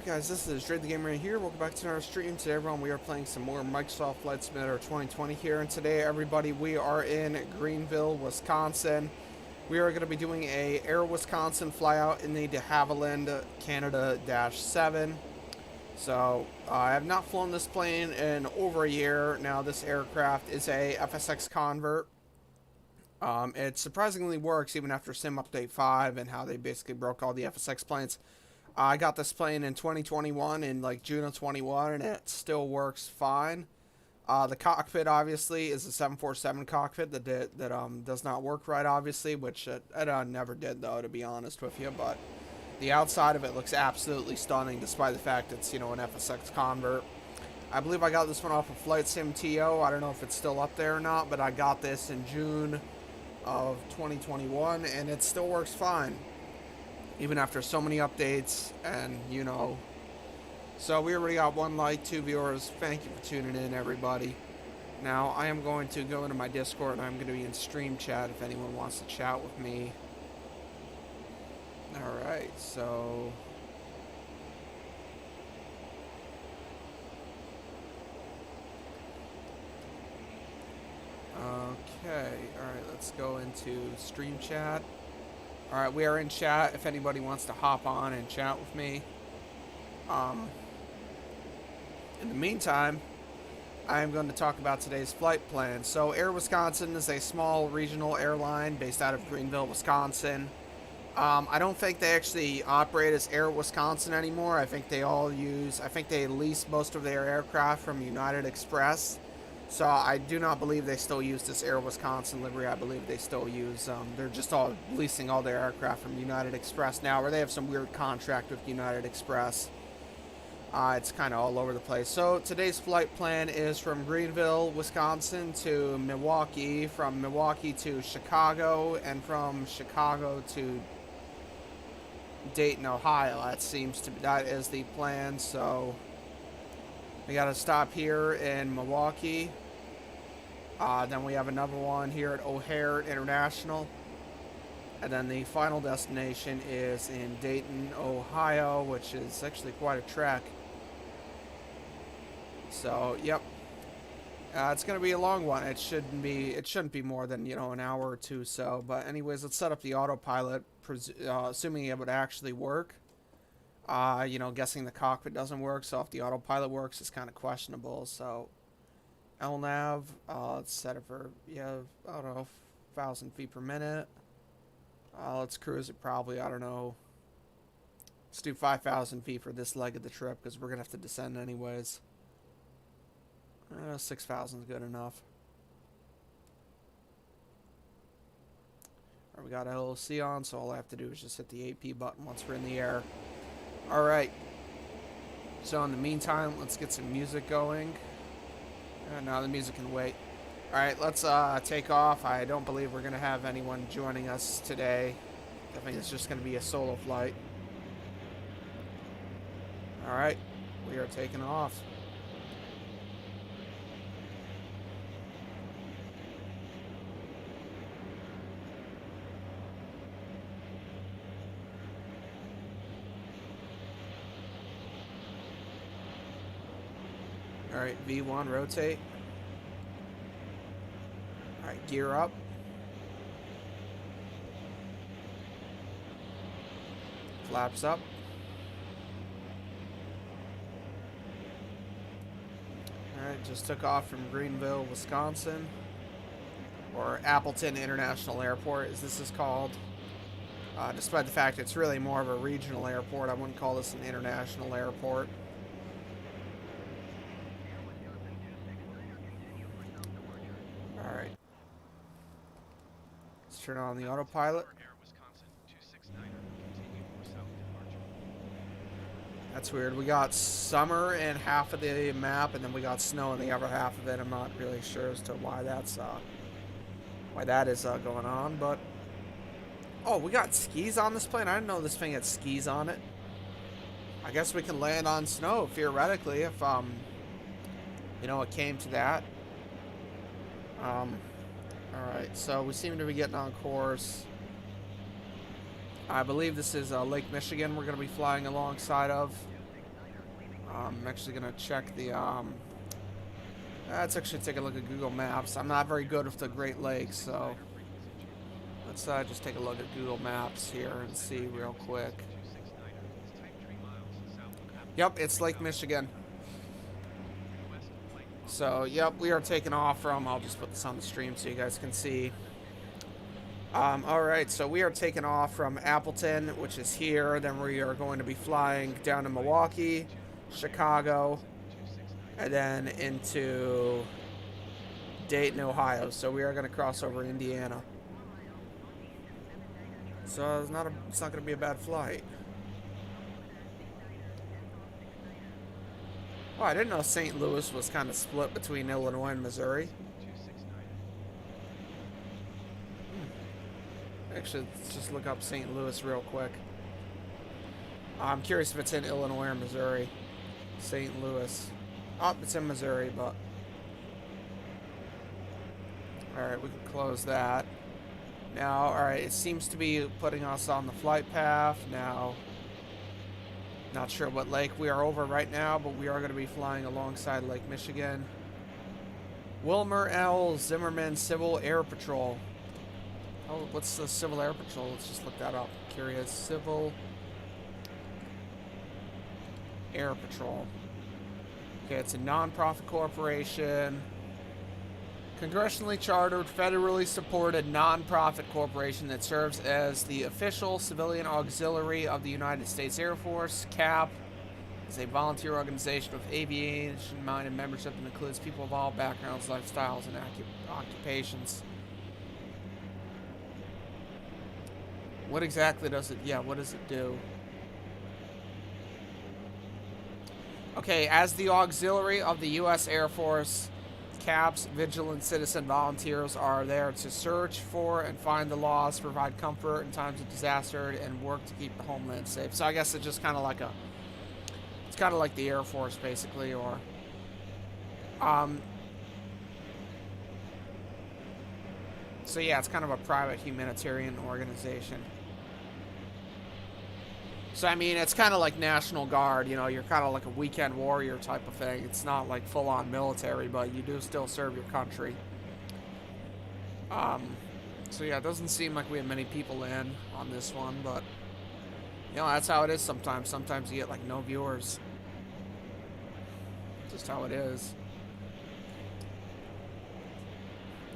Guys, this is Dre the Gamer here. Welcome back to our stream. Today, everyone, we are playing some more Microsoft Flight Simulator 2020 here. And today, everybody, we are in Greenville, Wisconsin. We are going to be doing a Air Wisconsin flyout in the de Havilland Canada -7. So, I have not flown this plane in over a year. Now, this aircraft is a FSX convert. It surprisingly works even after Sim Update 5 and how they basically broke all the FSX planes. I got this plane in 2021, in like June of 21, and it still works fine. The cockpit obviously is a 747 cockpit that does not work right, obviously, which it never did though, to be honest with you. But the outside of it looks absolutely stunning, despite the fact it's an FSX convert. I believe I got this one off of Flight Sim TO. I don't know if it's still up there or not, but I got this in June of 2021, and it still works fine. Even after so many updates, and so we already got 1 like, 2 viewers. Thank you for tuning in, everybody. Now I am going to go into my Discord, and I'm going to be in stream chat if anyone wants to chat with me. Alright, so okay, alright, let's go into stream chat. Alright, we are in chat if anybody wants to hop on and chat with me. In the meantime, I am going to talk about today's flight plan. So, Air Wisconsin is a small regional airline based out of Greenville, Wisconsin. I don't think they actually operate as Air Wisconsin anymore. I think they lease most of their aircraft from United Express. So I do not believe they still use this Air Wisconsin livery. I believe they still use, they're just all leasing all their aircraft from United Express now, or they have some weird contract with United Express. It's kind of all over the place. So today's flight plan is from Greenville, Wisconsin to Milwaukee, from Milwaukee to Chicago, and from Chicago to Dayton, Ohio. That is the plan. So we got to stop here in Milwaukee. Then we have another one here at O'Hare International. And then the final destination is in Dayton, Ohio, which is actually quite a trek. So, yep. It's going to be a long one. It shouldn't be more than, an hour or two so. But anyways, let's set up the autopilot, assuming it would actually work. Guessing the cockpit doesn't work, so if the autopilot works, it's kind of questionable. So, LNAV, let's set it for, I don't know, 1,000 feet per minute. Let's cruise it probably, I don't know. Let's do 5,000 feet for this leg of the trip, because we're going to have to descend anyways. 6,000 is good enough. All right, we got LOC on, so all I have to do is just hit the AP button once we're in the air. Alright, so in the meantime, let's get some music going. Now the music can wait. Alright, let's take off. I don't believe we're going to have anyone joining us today. I think it's just going to be a solo flight. Alright, we are taking off. Alright, V1, rotate. Alright, gear up. Flaps up. Alright, just took off from Greenville, Wisconsin. Or Appleton International Airport, as this is called. Despite the fact it's really more of a regional airport, I wouldn't call this an international airport. Alright. Let's turn on the autopilot. That's weird. We got summer in half of the map, and then we got snow in the other half of it. I'm not really sure as to why that is going on, but oh, we got skis on this plane. I didn't know this thing had skis on it. I guess we can land on snow theoretically if it came to that. Alright, so we seem to be getting on course. I believe this is Lake Michigan we're going to be flying alongside of. I'm actually gonna check the let's actually take a look at Google Maps. I'm not very good with the Great Lakes, so let's just take a look at Google Maps here and see real quick. Yep, it's Lake Michigan. So, yep, we are taking off from, I'll just put this on the stream so you guys can see. Alright, so we are taking off from Appleton, which is here. Then we are going to be flying down to Milwaukee, Chicago, and then into Dayton, Ohio. So we are going to cross over Indiana. So it's not going to be a bad flight. Oh, I didn't know St. Louis was kind of split between Illinois and Missouri. Actually, let's just look up St. Louis real quick. I'm curious if it's in Illinois or Missouri. St. Louis. Oh, it's in Missouri, but... Alright, we can close that. Now, alright, it seems to be putting us on the flight path. Now, not sure what lake we are over right now, but we are going to be flying alongside Lake Michigan. Wilmer L. Zimmerman Civil Air Patrol. Oh, what's the Civil Air Patrol? Let's just look that up. Curious. Civil Air Patrol. Okay, it's a non-profit corporation. Congressionally chartered, federally supported non-profit corporation that serves as the official civilian auxiliary of the United States Air Force. CAP is a volunteer organization with aviation-minded membership that includes people of all backgrounds, lifestyles, and occupations. What exactly does it... Yeah, what does it do? Okay, as the auxiliary of the U.S. Air Force, CAP's vigilant citizen volunteers are there to search for and find the lost, provide comfort in times of disaster, and work to keep the homeland safe. So I guess it's just kind of like a... It's kind of like the Air Force, basically, or... So yeah, it's kind of a private humanitarian organization. So, I mean, it's kind of like National Guard, you know, you're kind of like a weekend warrior type of thing. It's not like full-on military, but you do still serve your country. So, yeah, it doesn't seem like we have many people in on this one, but, you know, that's how it is sometimes. Sometimes you get, like, no viewers. Just how it is.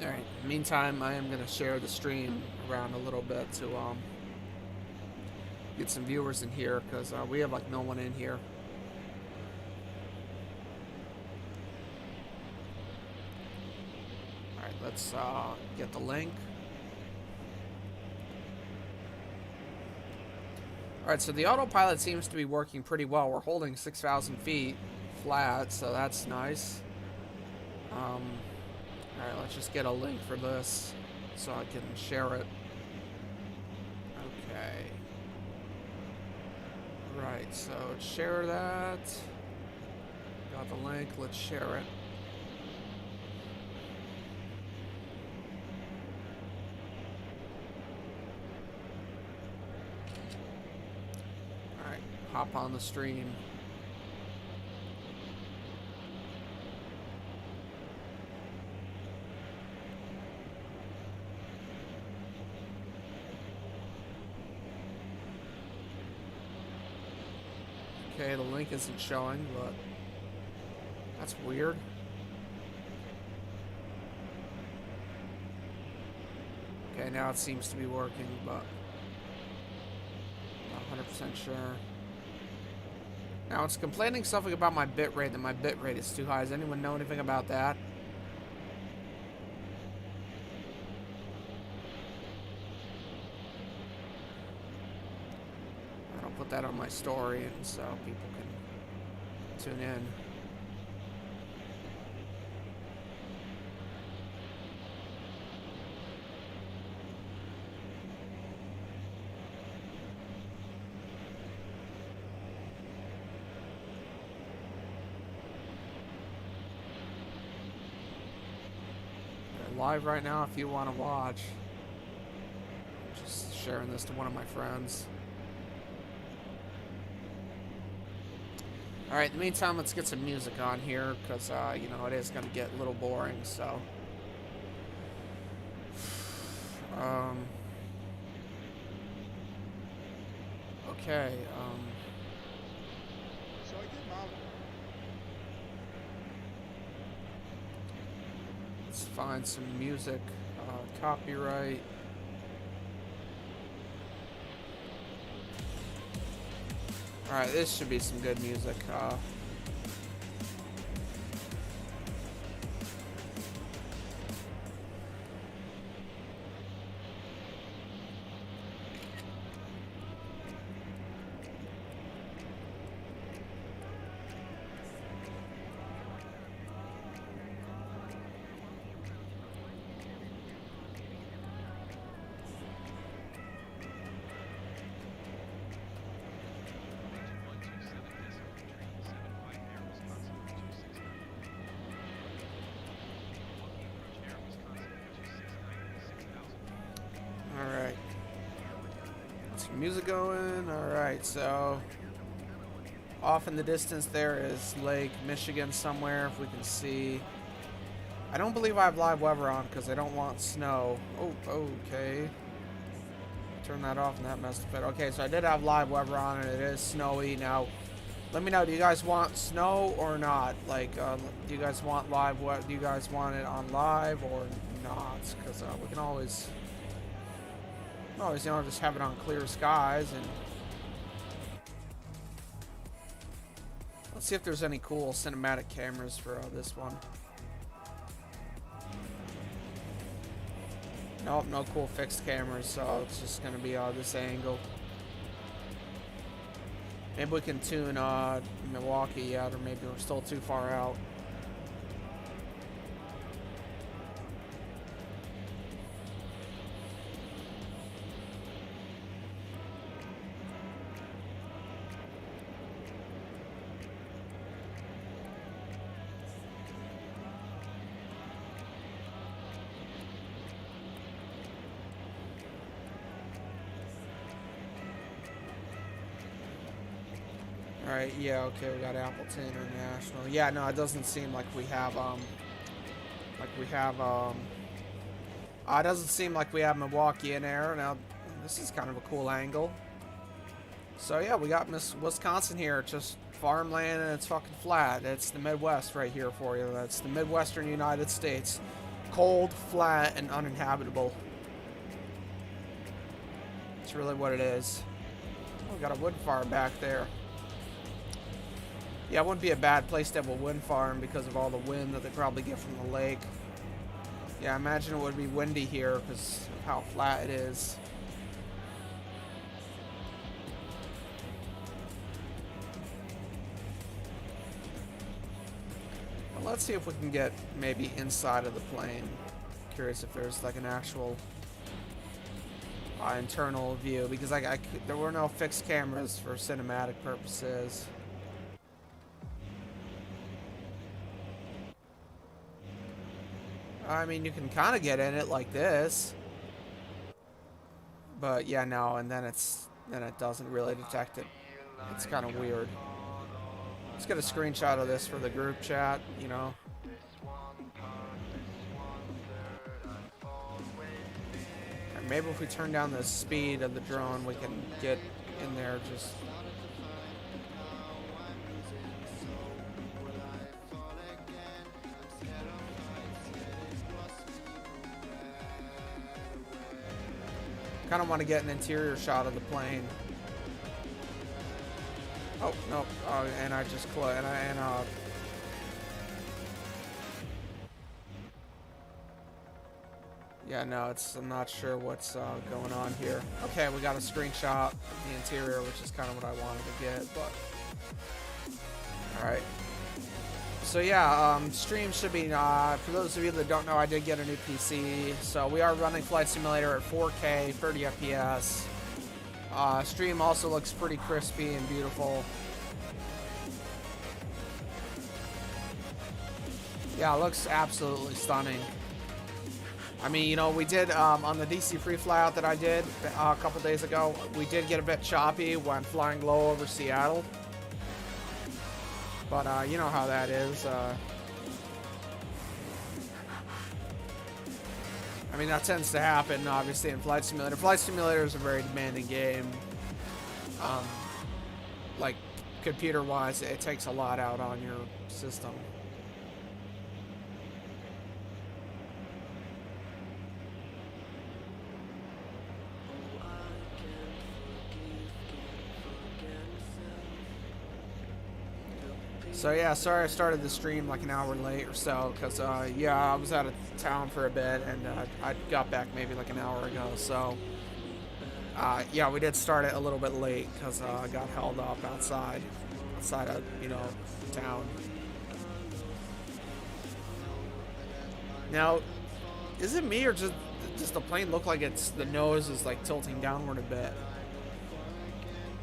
Alright, meantime, I am going to share the stream around a little bit to, get some viewers in here, because we have like no one in here. Alright, let's get the link. Alright, so the autopilot seems to be working pretty well. We're holding 6,000 feet flat, so that's nice. Alright, let's just get a link for this so I can share it. Okay. Right, so share that. Got the link, let's share it. Alright, hop on the stream. Okay, the link isn't showing, but that's weird. Okay, now it seems to be working, but I'm not 100% sure. Now it's complaining something about my bitrate, that my bitrate is too high. Does anyone know anything about that? Put that on my story and so people can tune in. They're live right now if you want to watch. I'm just sharing this to one of my friends. Alright, in the meantime, let's get some music on here, because, you know, it is going to get a little boring, so. Okay, So I get mom. let's find some music, copyright. Alright, this should be some good music, Alright. Some music going. Alright, so off in the distance there is Lake Michigan somewhere, if we can see. I don't believe I have live weather on because I don't want snow. Oh, okay. Turn that off and that messed with it. Okay, so I did have live weather on and it is snowy. Now, let me know, do you guys want snow or not? Like, do you guys want live weather? Do you guys want it on live or not? Because we can always, you know, just have it on clear skies. And let's see if there's any cool cinematic cameras for this one. Nope, no cool fixed cameras, so it's just gonna be this angle. Maybe we can tune Milwaukee yet, or maybe we're still too far out. Alright, yeah, okay, we got Appleton International. Yeah, no, it doesn't seem like we have, it doesn't seem like we have Milwaukee in there. Now, this is kind of a cool angle. So, yeah, we got Wisconsin here, just farmland and it's fucking flat. It's the Midwest right here for you. That's the Midwestern United States. Cold, flat, and uninhabitable. That's really what it is. Oh, we got a wood fire back there. Yeah, it wouldn't be a bad place to have a wind farm because of all the wind that they probably get from the lake. Yeah, I imagine it would be windy here because of how flat it is. Well, let's see if we can get maybe inside of the plane. Curious if there's like an actual internal view because there were no fixed cameras for cinematic purposes. I mean, you can kind of get in it like this, but yeah, no, and then it doesn't really detect it. It's kind of weird. Let's get a screenshot of this for the group chat, you know. And maybe if we turn down the speed of the drone, we can get in there just. Kind of want to get an interior shot of the plane. Oh no! Oh, and I just yeah, no, I'm not sure what's going on here. Okay, we got a screenshot of the interior, which is kind of what I wanted to get, but all right. So yeah, stream should be, for those of you that don't know, I did get a new PC. So we are running Flight Simulator at 4K, 30 FPS. Stream also looks pretty crispy and beautiful. Yeah, it looks absolutely stunning. I mean, you know, we did, on the DC free flyout that I did a couple days ago, we did get a bit choppy when flying low over Seattle. But you know how that is. I mean, that tends to happen, obviously, in Flight Simulator. Flight Simulator is a very demanding game. Like, computer-wise, it takes a lot out on your system. So yeah, sorry I started the stream like an hour late or so, because yeah, I was out of town for a bit, and I got back maybe like an hour ago, so yeah, we did start it a little bit late, because I got held up outside of, you know, town. Now, is it me, or does the plane look like the nose is like tilting downward a bit?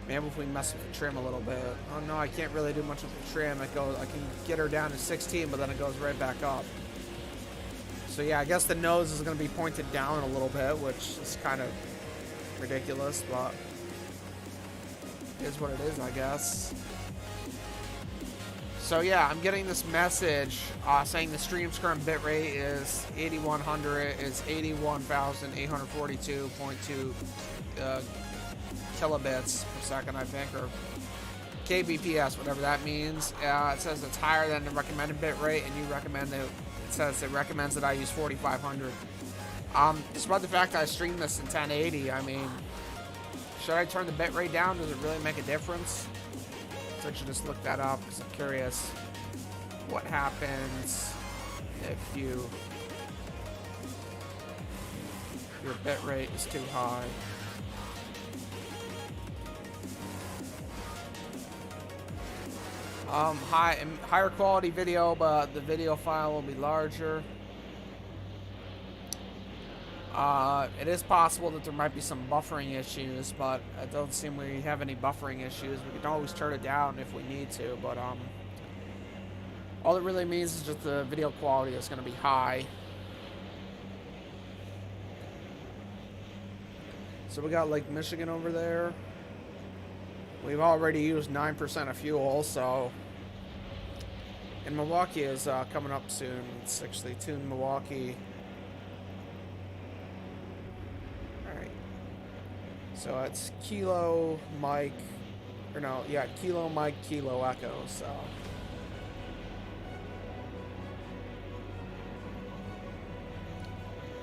Maybe if we mess with the trim a little bit. Oh no, I can't really do much with the trim. I can get her down to 16, but then it goes right back up. So yeah, I guess the nose is going to be pointed down a little bit, which is kind of ridiculous, but it is what it is, I guess. So yeah, I'm getting this message saying the stream's current bitrate is 8100, is 81,842.2 kilobits per second, I think, or kbps, whatever that means. It says it's higher than the recommended bit rate, and you recommend it. It says it recommends that I use 4500. Despite the fact that I stream this in 1080, I mean, should I turn the bit rate down? Does it really make a difference? So I should just look that up, because I'm curious what happens if your bit rate is too high. Higher quality video, but the video file will be larger. It is possible that there might be some buffering issues, but it doesn't seem we have any buffering issues. We can always turn it down if we need to, but all it really means is just the video quality is going to be high. So we got Lake Michigan over there. We've already used 9% of fuel, so... And Milwaukee is coming up soon. It's actually tuned Milwaukee. Alright. So it's Kilo, Mike... Or no, yeah, Kilo, Mike, Kilo, Echo, so...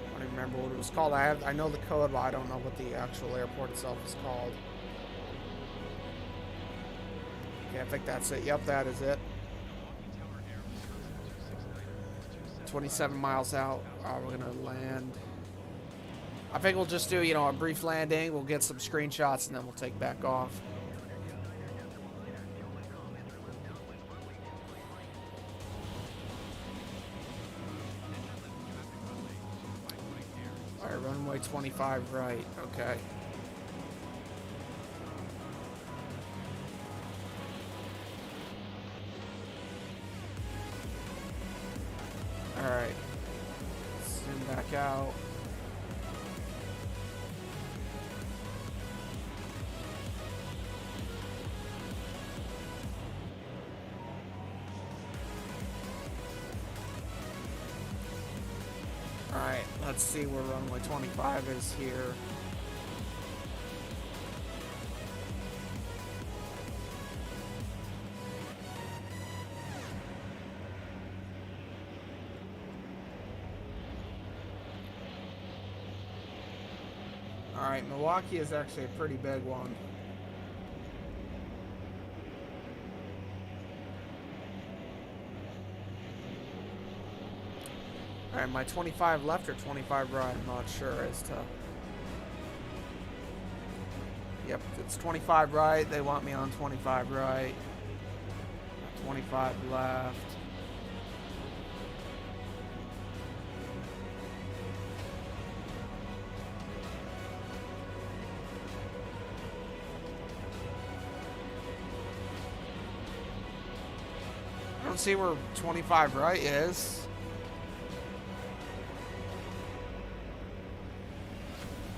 I don't even remember what it was called. I know the code, but I don't know what the actual airport itself is called. Okay, I think that's it. Yep, that is it. 27 miles out. We're gonna land. I think we'll just do, you know, a brief landing. We'll get some screenshots and then we'll take back off. All right, runway 25 right. Okay. Alright. Zoom back out. Alright, let's see where runway 25 is here. Alright, Milwaukee is actually a pretty big one. Alright, my 25 left or 25 right, I'm not sure as to... Yep, it's 25 right, they want me on 25 right. 25 left. I don't see where 25 right is.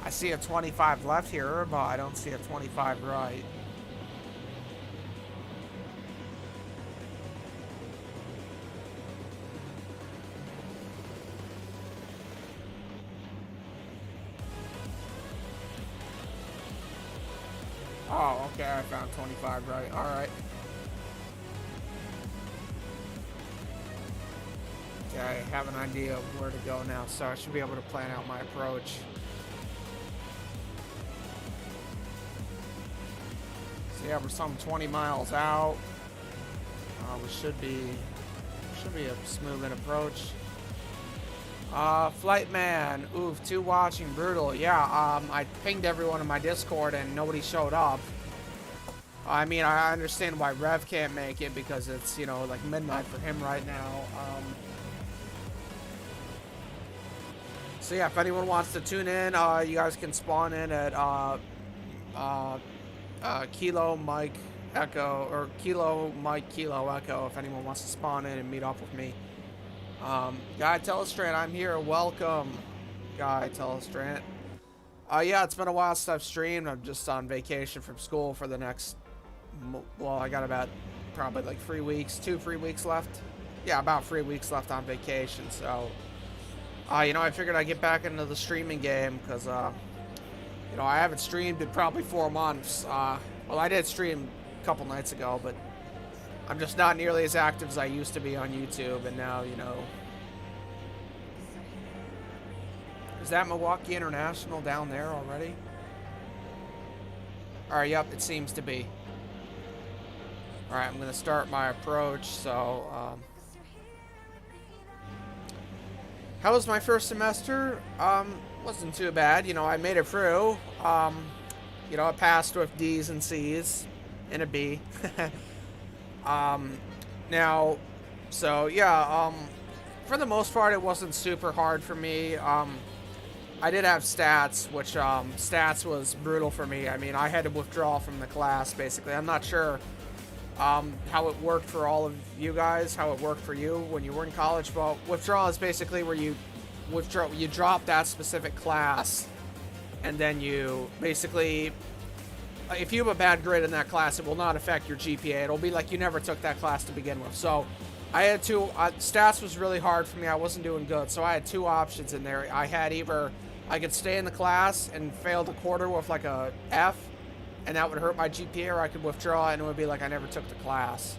I see a 25 left here, but I don't see a 25 right. Oh, okay, I found 25 right. Alright. Okay, I have an idea of where to go now, so I should be able to plan out my approach. So yeah, we're some 20 miles out. We should be a smooth approach. Flight man, oof, 2 watching, brutal. Yeah, I pinged everyone in my Discord and nobody showed up. I mean, I understand why Rev can't make it because it's, you know, like midnight for him right now. So yeah, if anyone wants to tune in, you guys can spawn in at Kilo Mike Echo, or Kilo Mike Kilo Echo, if anyone wants to spawn in and meet up with me. Guy Telestrand, I'm here. Welcome, Guy Telestrand. Yeah, it's been a while since I've streamed. I'm just on vacation from school for the next, well, I got about probably like 3 weeks, 2-3 weeks left. Yeah, about 3 weeks left on vacation. So, you know, I figured I'd get back into the streaming game because, you know, I haven't streamed in probably 4 months. Well, I did stream a couple nights ago, but I'm just not nearly as active as I used to be on YouTube, and now, you know. Is that Milwaukee International down there already? Alright, yep, it seems to be. Alright, I'm going to start my approach, so, how was my first semester? Wasn't too bad, you know, I made it through. You know, I passed with D's and C's and a B. Now, so yeah, for the most part, it wasn't super hard for me. I did have stats, which, stats was brutal for me. I mean, I had to withdraw from the class, basically. I'm not sure, how it worked for all of you guys, how it worked for you when you were in college, but withdrawal is basically where you drop that specific class, and then you basically, if you have a bad grade in that class, it will not affect your GPA. It'll be like you never took that class to begin with. So I had stats was really hard for me. I wasn't doing good. So I had 2 options in there. I had either I could stay in the class and fail the quarter with like a F, and that would hurt my GPA, or I could withdraw and it would be like I never took the class.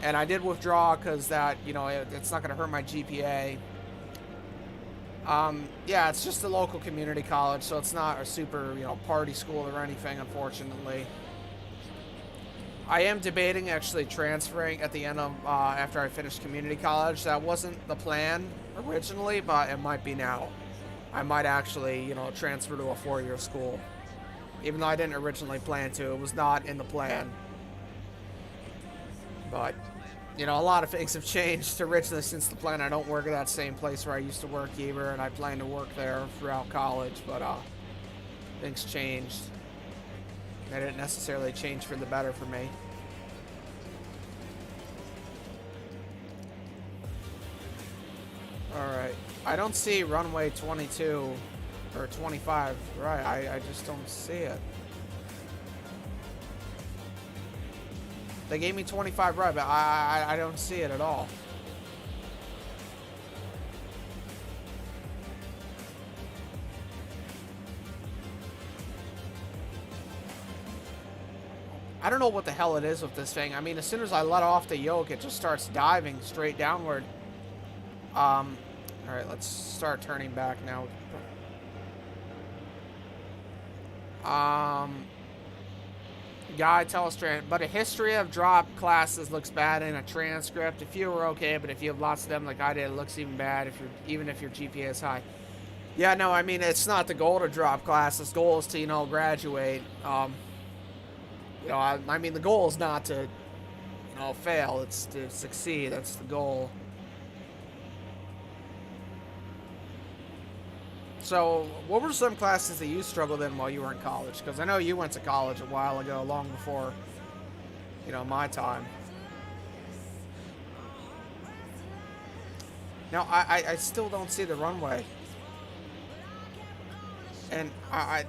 And I did withdraw because that, you know, it's not going to hurt my GPA. Yeah, it's just a local community college, so it's not a super, you know, party school or anything, unfortunately. I am debating actually transferring at the end of, after I finish community college. That wasn't the plan originally, but it might be now. I might actually, you know, transfer to a 4-year school. Even though I didn't originally plan to, it was not in the plan. But, you know, a lot of things have changed originally since the plan. I don't work at that same place where I used to work either, and I plan to work there throughout college, but things changed. They didn't necessarily change for the better for me. Alright. I don't see runway 22 or 25. Right, I just don't see it. They gave me 25 right, but I don't see it at all. I don't know what the hell it is with this thing. I mean, as soon as I let off the yoke, it just starts diving straight downward. Alright, let's start turning back now. Guy Telestrand, but a history of drop classes looks bad in a transcript. A few are okay, but if you have lots of them like I did, it looks even bad even if your GPA is high. Yeah, no, I mean, it's not the goal to drop classes. The goal is to, you know, graduate. You know, I mean, the goal is not to, you know, fail. It's to succeed. That's the goal. So, what were some classes that you struggled in while you were in college? Because I know you went to college a while ago, long before, you know, my time. Now, I still don't see the runway. And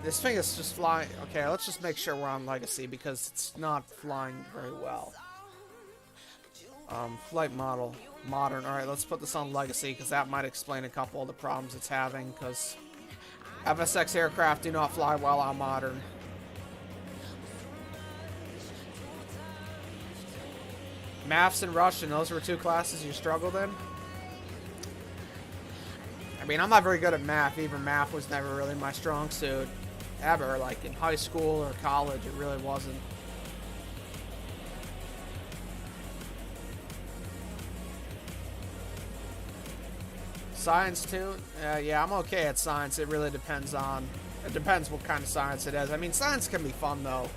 this thing is just flying. Okay, let's just make sure we're on Legacy because it's not flying very well. Flight model, modern. All right, let's put this on Legacy because that might explain a couple of the problems it's having. Because FSX aircraft do not fly well on modern. Maths and Russian, those were two classes you struggled in? I mean, I'm not very good at math. Even math was never really my strong suit. Ever. Like in high school or college, it really wasn't. Science too? Yeah, I'm okay at science. It really depends on... It depends what kind of science it is. I mean, science can be fun, though.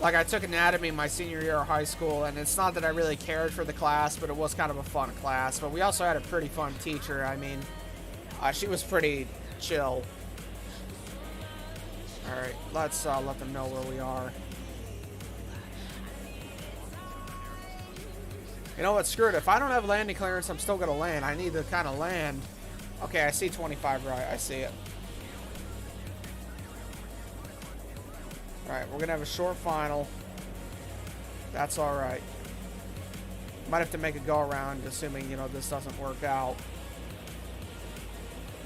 Like, I took anatomy my senior year of high school, and it's not that I really cared for the class, but it was kind of a fun class. But we also had a pretty fun teacher. I mean, she was pretty chill. Alright, let's let them know where we are. You know what, screw it. If I don't have landing clearance, I'm still going to land. I need to kind of land. Okay, I see 25 right. I see it. Alright, we're going to have a short final. That's alright. Might have to make a go around, assuming, you know, this doesn't work out.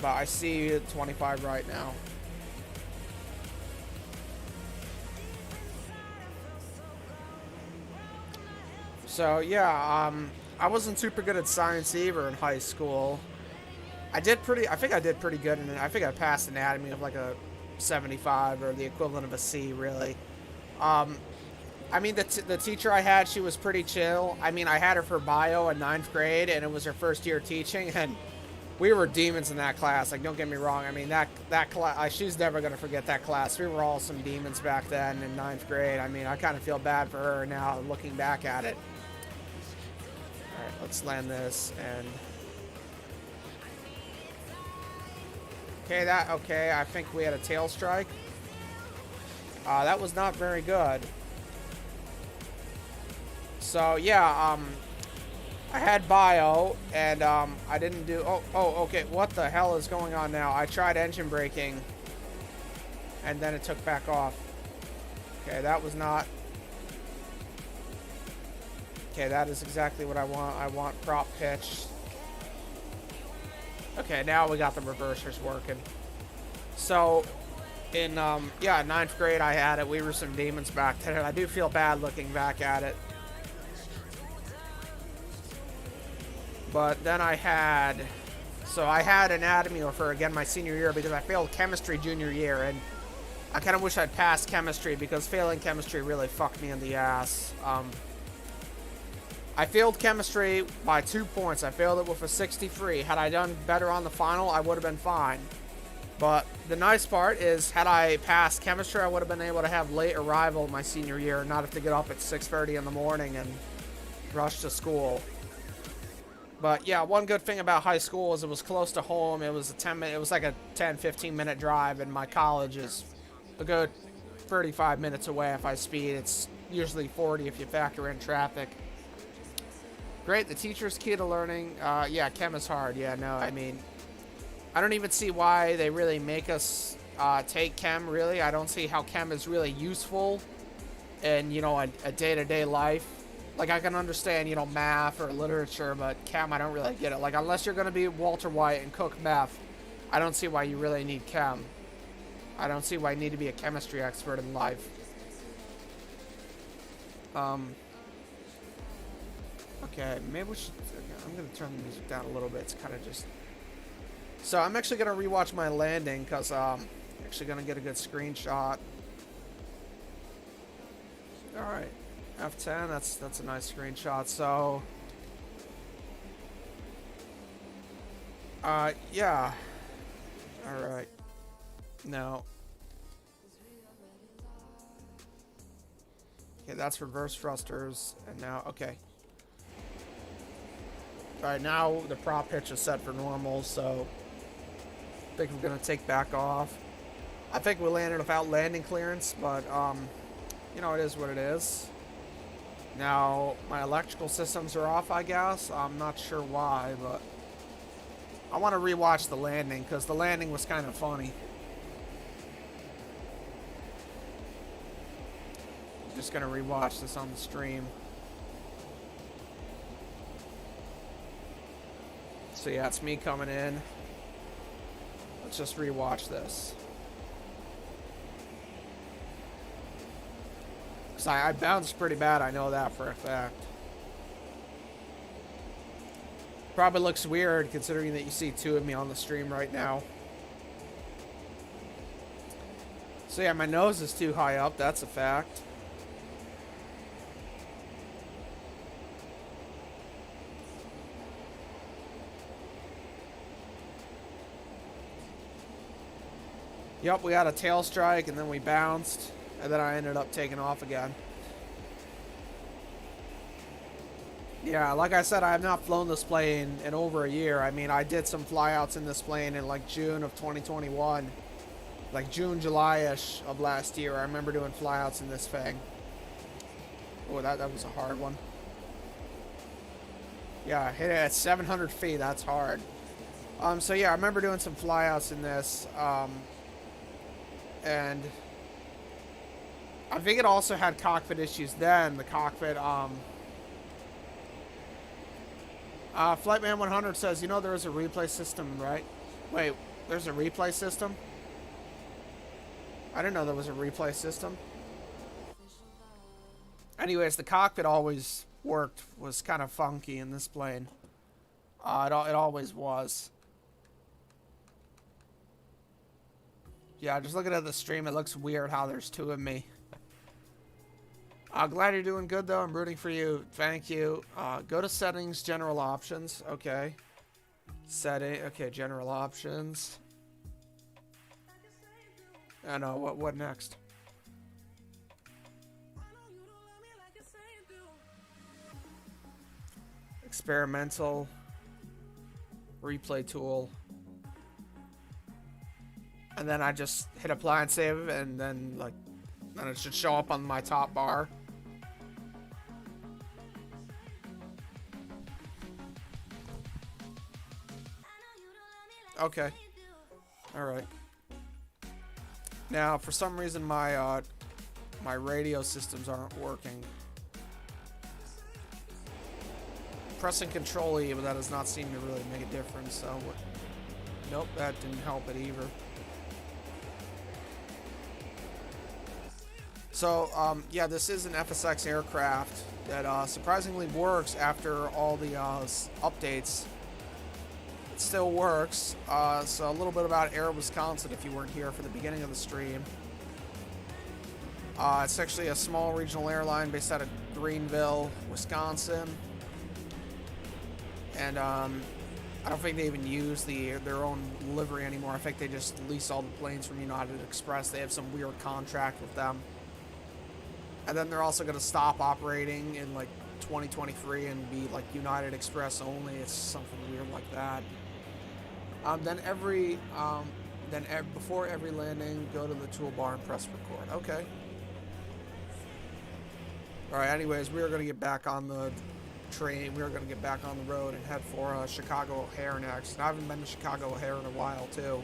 But I see 25 right now. So, yeah, I wasn't super good at science either in high school. I think I did pretty good in it. I think I passed anatomy of like a 75 or the equivalent of a C, really. I mean, the teacher I had, she was pretty chill. I mean, I had her for bio in 9th grade, and it was her first year teaching, and we were demons in that class. Like, don't get me wrong. I mean, that class, she's never going to forget that class. We were all some demons back then in 9th grade. I mean, I kind of feel bad for her now looking back at it. All right, let's land this, and... Okay, I think we had a tail strike. That was not very good. So, yeah, I had bio, and, I didn't do... okay, what the hell is going on now? I tried engine braking, and then it took back off. Okay, that was not... Okay, that is exactly what I want. I want prop pitch. Okay, now we got the reversers working. So, in, yeah, 9th grade I had it. We were some demons back then, and I do feel bad looking back at it. But then I had anatomy for, again, my senior year because I failed chemistry junior year, and I kind of wish I'd passed chemistry because failing chemistry really fucked me in the ass. I failed chemistry by 2 points. I failed it with a 63. Had I done better on the final, I would have been fine. But the nice part is, had I passed chemistry, I would have been able to have late arrival my senior year, not have to get up at 6:30 in the morning and rush to school. But yeah, one good thing about high school is it was close to home. It was it was like a 10-15 minute drive, and my college is a good 35 minutes away if I speed. It's usually 40 if you factor in traffic. Great, the teacher's key to learning. Yeah, chem is hard. Yeah, no, I mean, I don't even see why they really make us take chem, really. I don't see how chem is really useful in, you know, a day-to-day life. Like, I can understand, you know, math or literature, but chem, I don't really get it. Like, unless you're going to be Walter White and cook meth, I don't see why you really need chem. I don't see why you need to be a chemistry expert in life. Okay, maybe we should... I'm going to turn the music down a little bit. It's kind of just... So, I'm actually going to rewatch my landing, because I'm actually going to get a good screenshot. Alright. F10, that's a nice screenshot. So... yeah. Alright. No. Okay, that's reverse thrusters. And now... Okay. Alright, now the prop pitch is set for normal, so I think we're going to take back off. I think we landed without landing clearance, but, you know, it is what it is. Now, my electrical systems are off, I guess. I'm not sure why, but I want to rewatch the landing, because the landing was kind of funny. I'm just going to rewatch this on the stream. So yeah, it's me coming in. Let's just rewatch this. So I bounced pretty bad, I know that for a fact. Probably looks weird considering that you see two of me on the stream right now. So yeah, my nose is too high up, that's a fact. Yep, we had a tail strike and then we bounced, and then I ended up taking off again. Yeah, like I said, I have not flown this plane in over a year. I mean, I did some flyouts in this plane in like June of 2021. Like June, July-ish of last year. I remember doing flyouts in this thing. Oh, that was a hard one. Yeah, I hit it at 700 feet. That's hard. So yeah, I remember doing some flyouts in this. And I think it also had cockpit issues then. The cockpit, Flightman 100 says, you know there is a replay system, right? Wait, there's a replay system? I didn't know there was a replay system. Anyways, the cockpit always worked, was kind of funky in this plane. It always was. Yeah, just looking at the stream, it looks weird how there's two of me. Glad you're doing good, though. I'm rooting for you. Thank you. Go to settings, general options. Okay. Setting. Okay, general options. I know. What next? Experimental. Replay tool. And then I just hit apply and save, and then it should show up on my top bar. Okay. Alright. Now, for some reason, my radio systems aren't working. Pressing Control E, but that does not seem to really make a difference, so... Nope, that didn't help it either. So, yeah, this is an FSX aircraft that surprisingly works after all the updates. It still works. So a little bit about Air Wisconsin if you weren't here for the beginning of the stream. It's actually a small regional airline based out of Greenville, Wisconsin. And I don't think they even use their own livery anymore. I think they just lease all the planes from United Express. They have some weird contract with them. And then they're also going to stop operating in like 2023 and be like United Express only. It's something weird like that. Before every landing, go to the toolbar and press record. Okay. All right. Anyways, we are going to get back on the train. We are going to get back on the road and head for Chicago O'Hare next. And I haven't been to Chicago O'Hare in a while too.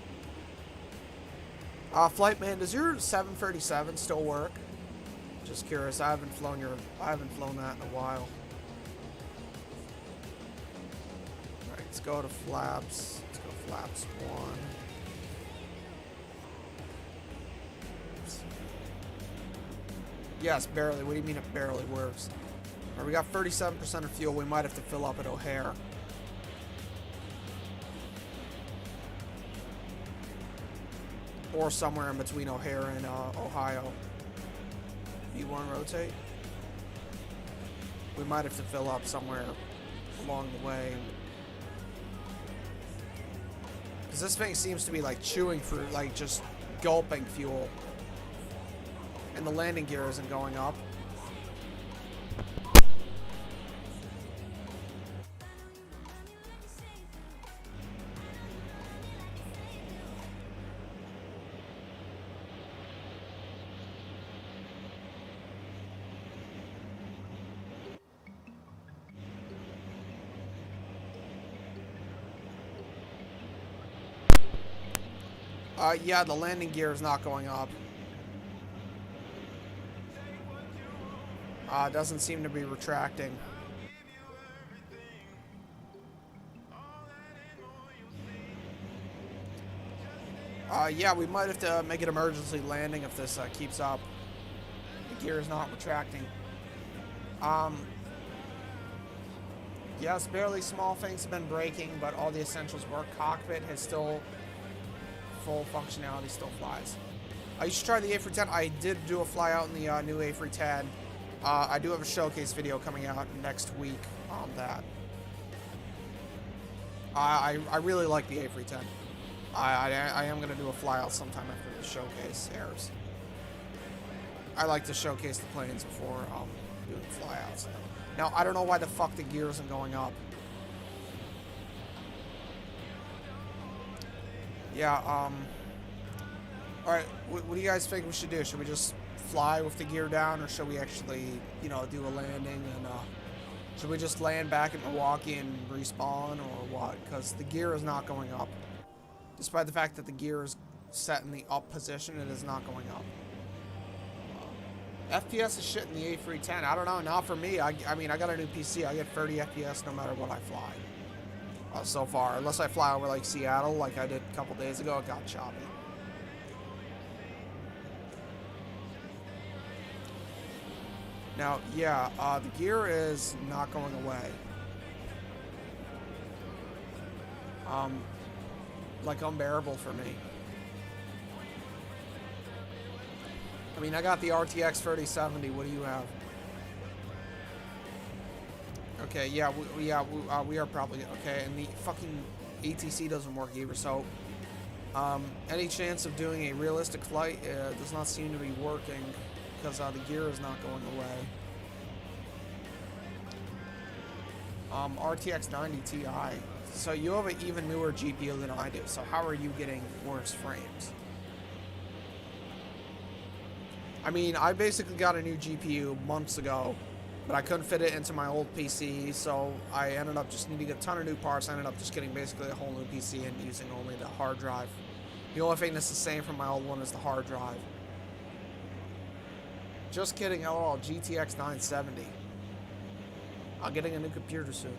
Flightman, does your 737 still work? Just curious. I haven't flown that in a while. All right, let's go to flaps. Let's go flaps 1. Yes, barely. What do you mean it barely works? All right, we got 37% of fuel. We might have to fill up at O'Hare. Or somewhere in between O'Hare and Ohio. You want to rotate? We might have to fill up somewhere along the way. Because this thing seems to be like chewing fruit, like just gulping fuel. And the landing gear isn't going up. Yeah, the landing gear is not going up. Doesn't seem to be retracting. Yeah, we might have to make an emergency landing if this keeps up. gear is not retracting. Yes, barely small things have been breaking, but all the essentials work. Cockpit has still full functionality, still flies. You should try the A310. I did do a fly out in the new A310. I do have a showcase video coming out next week on that. I really like the A310. I am going to do a fly out sometime after the showcase airs. I like to showcase the planes before doing flyouts. Now, I don't know why the fuck the gear isn't going up. Yeah, alright, what do you guys think we should do? Should we just fly with the gear down, or should we actually, you know, do a landing, and, should we just land back at Milwaukee and respawn, or what? Because the gear is not going up. Despite the fact that the gear is set in the up position, it is not going up. FPS is shit in the A310. I don't know. Not for me. I mean, I got a new PC. I get 30 FPS no matter what I fly. So far. Unless I fly over, like, Seattle, like I did a couple days ago, it got choppy. Now, yeah, the gear is not going away. Like, unbearable for me. I mean, I got the RTX 3070. What do you have? Okay, yeah, we are probably okay. And the fucking ATC doesn't work either. So, any chance of doing a realistic flight does not seem to be working because the gear is not going away. RTX 90 Ti. So you have an even newer GPU than I do. So how are you getting worse frames? I mean, I basically got a new GPU months ago, but I couldn't fit it into my old PC, so I ended up just needing a ton of new parts. I ended up just getting basically a whole new PC and using only the hard drive. The only thing that's the same from my old one is the hard drive. Just kidding, LOL, GTX 970. I'm getting a new computer soon.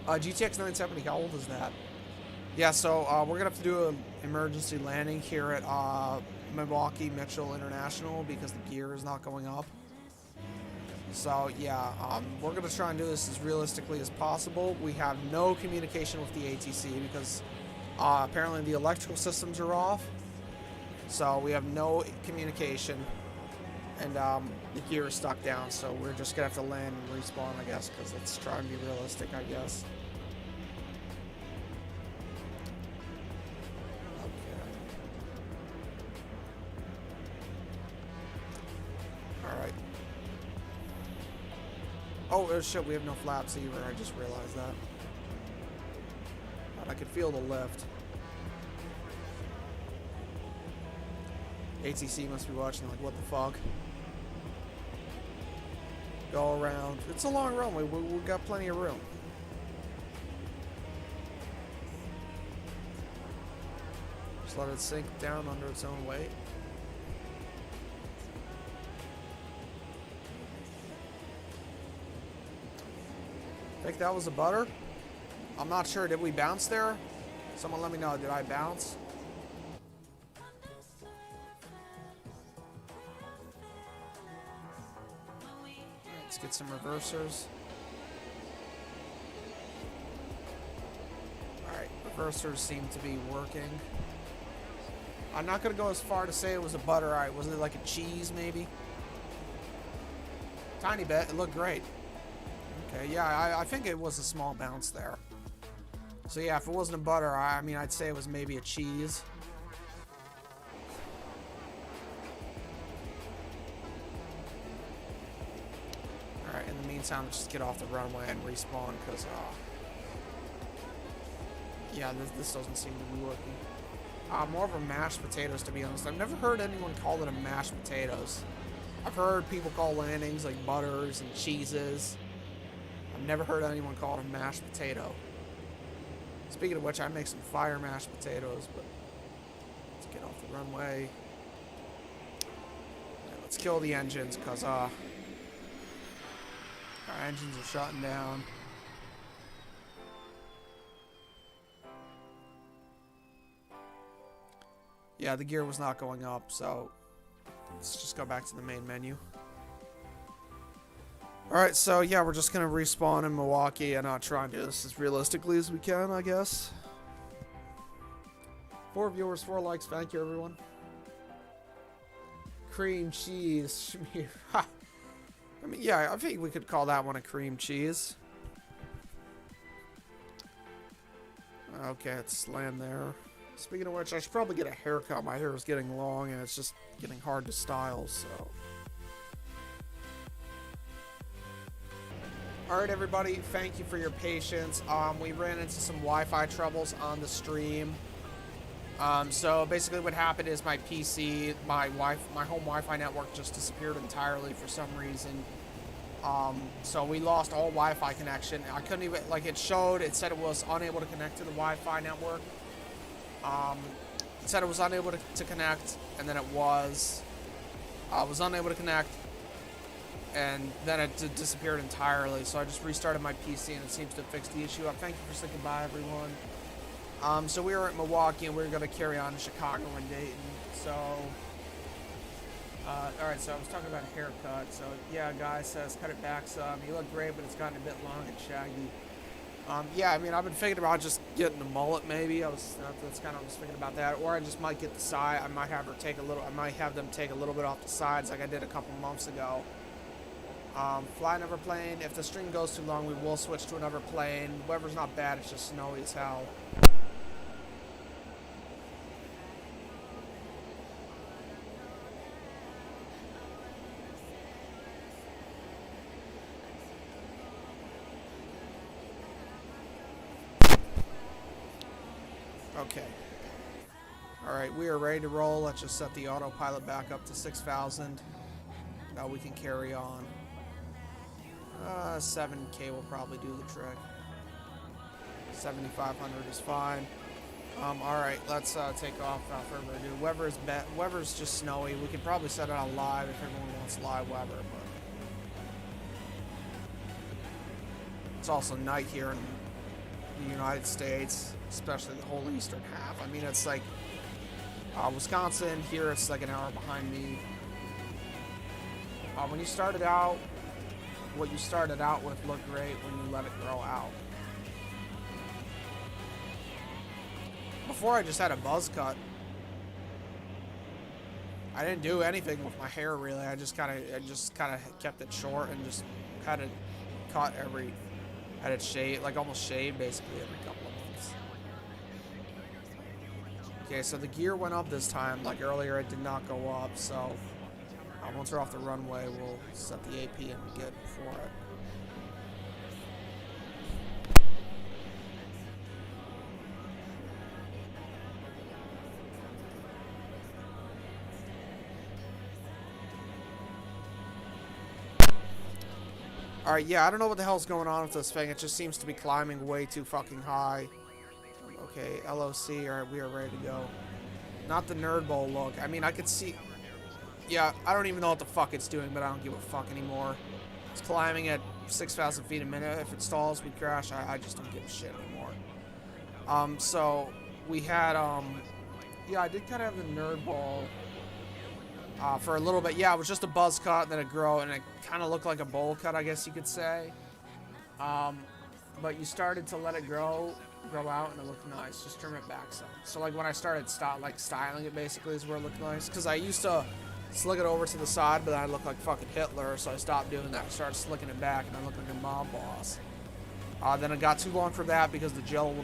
GTX 970, how old is that? Yeah, so we're going to have to do an emergency landing here at Milwaukee Mitchell International because the gear is not going up. So yeah, we're going to try and do this as realistically as possible. We have no communication with the ATC because apparently the electrical systems are off. So we have no communication, and the gear is stuck down. So we're just going to have to land and respawn, I guess, because let's try and be realistic, I guess. Oh, shit, we have no flaps either. I just realized that. God, I could feel the lift. ATC must be watching like, what the fuck? Go around. It's a long runway. We've got plenty of room. Just let it sink down under its own weight. I think that was a butter. I'm not sure. Did we bounce there? Someone let me know. Did I bounce? Let's get some reversers. Alright, reversers seem to be working. I'm not going to go as far to say it was a butter. Alright, was it like a cheese maybe? Tiny bit. It looked great. Okay, yeah, I think it was a small bounce there. So yeah, if it wasn't a butter, I mean, I'd say it was maybe a cheese. Alright, in the meantime, let's just get off the runway and respawn, because, yeah, this doesn't seem to be working. More of a mashed potatoes, to be honest. I've never heard anyone call it a mashed potatoes. I've heard people call landings like butters and cheeses. I've never heard anyone call it a mashed potato. Speaking of which, I make some fire mashed potatoes, but let's get off the runway. Yeah, let's kill the engines, because our engines are shutting down. Yeah, the gear was not going up, so Let's just go back to the main menu. Alright, so yeah, we're just gonna respawn in Milwaukee and try and do this as realistically as we can, I guess. 4 viewers, 4 likes. Thank you, everyone. Cream cheese. I mean, yeah, I think we could call that one a cream cheese. Okay, let's land there. Speaking of which, I should probably get a haircut. My hair is getting long and it's just getting hard to style, so. Alright, everybody, thank you for your patience. We ran into some Wi-Fi troubles on the stream. So basically what happened is my PC, my home Wi-Fi network just disappeared entirely for some reason. So we lost all Wi-Fi connection. I couldn't even, like, it said it was unable to connect to the Wi-Fi network. It said it was unable to connect, and then it was unable to connect, and then it disappeared entirely. So I just restarted my PC, and it seems to have fixed the issue. Thank you for saying goodbye, everyone. So we were at Milwaukee, and we were going to carry on to Chicago and Dayton. So, alright, so I was talking about a haircut. So, yeah, guy says, cut it back some. You look great, but it's gotten a bit long and shaggy. Yeah, I mean, I've been thinking about just getting a mullet, maybe. That's kind of, I was thinking about that. Or I just might get the side. I might have them take a little bit off the sides like I did a couple months ago. Fly another plane. If the stream goes too long, we will switch to another plane. Weather's not bad, it's just snowy as hell. Okay. Alright, we are ready to roll. Let's just set the autopilot back up to 6,000. Now we can carry on. 7K will probably do the trick. 7,500 is fine. Alright, let's take off without further ado. Weather's just snowy. We could probably set it on live if everyone wants live weather, but it's also night here in the United States, especially the whole eastern half. I mean, it's like Wisconsin. Here it's like an hour behind me. When you started out, what you started out with looked great when you let it grow out. Before I just had a buzz cut. I didn't do anything with my hair really. I just kind of kept it short and just had it cut had it shaved, like almost shaved basically every couple of months. Okay, so the gear went up this time. Like earlier, it did not go up. So once we're off the runway, we'll set the AP and be good for it. Alright, yeah, I don't know what the hell's going on with this thing. It just seems to be climbing way too fucking high. Okay, LOC, alright, we are ready to go. Not the Nerd Bowl look. I mean, I could see... Yeah, I don't even know what the fuck it's doing, but I don't give a fuck anymore. It's climbing at 6,000 feet a minute. If it stalls, we crash. I just don't give a shit anymore. So, we had, yeah, I did kind of have the Nerd Bowl for a little bit. Yeah, it was just a buzz cut, then it grew, and it kind of looked like a bowl cut, I guess you could say. But you started to let it grow out, and it looked nice. Just trim it back some. So, like, when I started styling it, basically, is where it looked nice. Because I used to slick it over to the side, but then I looked like fucking Hitler, so I stopped doing that. I started slicking it back, and I looked like a mob boss. Then it got too long for that because the gel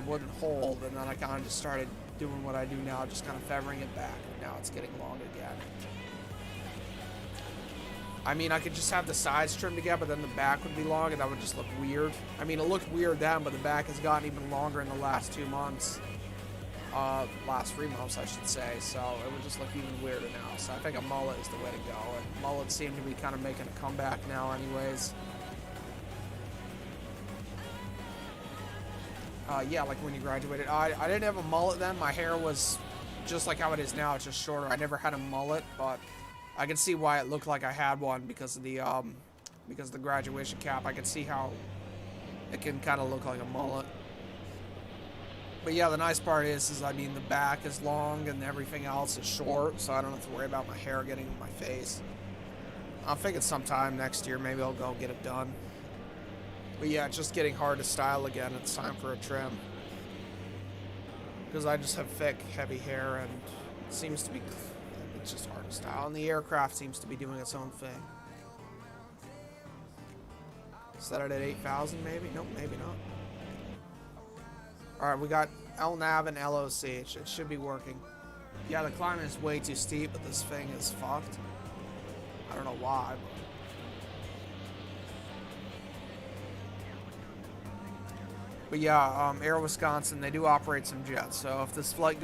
wouldn't hold, and then I kind of just started doing what I do now, just kind of feathering it back, and now it's getting long again. I mean, I could just have the sides trimmed again, but then the back would be long, and that would just look weird. I mean, it looked weird then, but the back has gotten even longer in the last 2 months. Last 3 months, I should say, so it would just look even weirder now. So I think a mullet is the way to go, and mullets seem to be kind of making a comeback now anyways. Yeah, like when you graduated. I didn't have a mullet then. My hair was just like how it is now. It's just shorter. I never had a mullet, but I can see why it looked like I had one because of the graduation cap. I can see how it can kind of look like a mullet. But yeah, the nice part is I mean, the back is long and everything else is short, so I don't have to worry about my hair getting in my face. I'm thinking sometime next year, maybe I'll go get it done. But yeah, it's just getting hard to style again. It's time for a trim. Because I just have thick, heavy hair, and it seems to be, it's just hard to style. And the aircraft seems to be doing its own thing. Set it at 8,000 maybe? Nope, maybe not. Alright, we got LNAV and LOC. It should be working. Yeah, the climb is way too steep, but this thing is fucked. I don't know why, but yeah, Air Wisconsin, they do operate some jets. So if this flight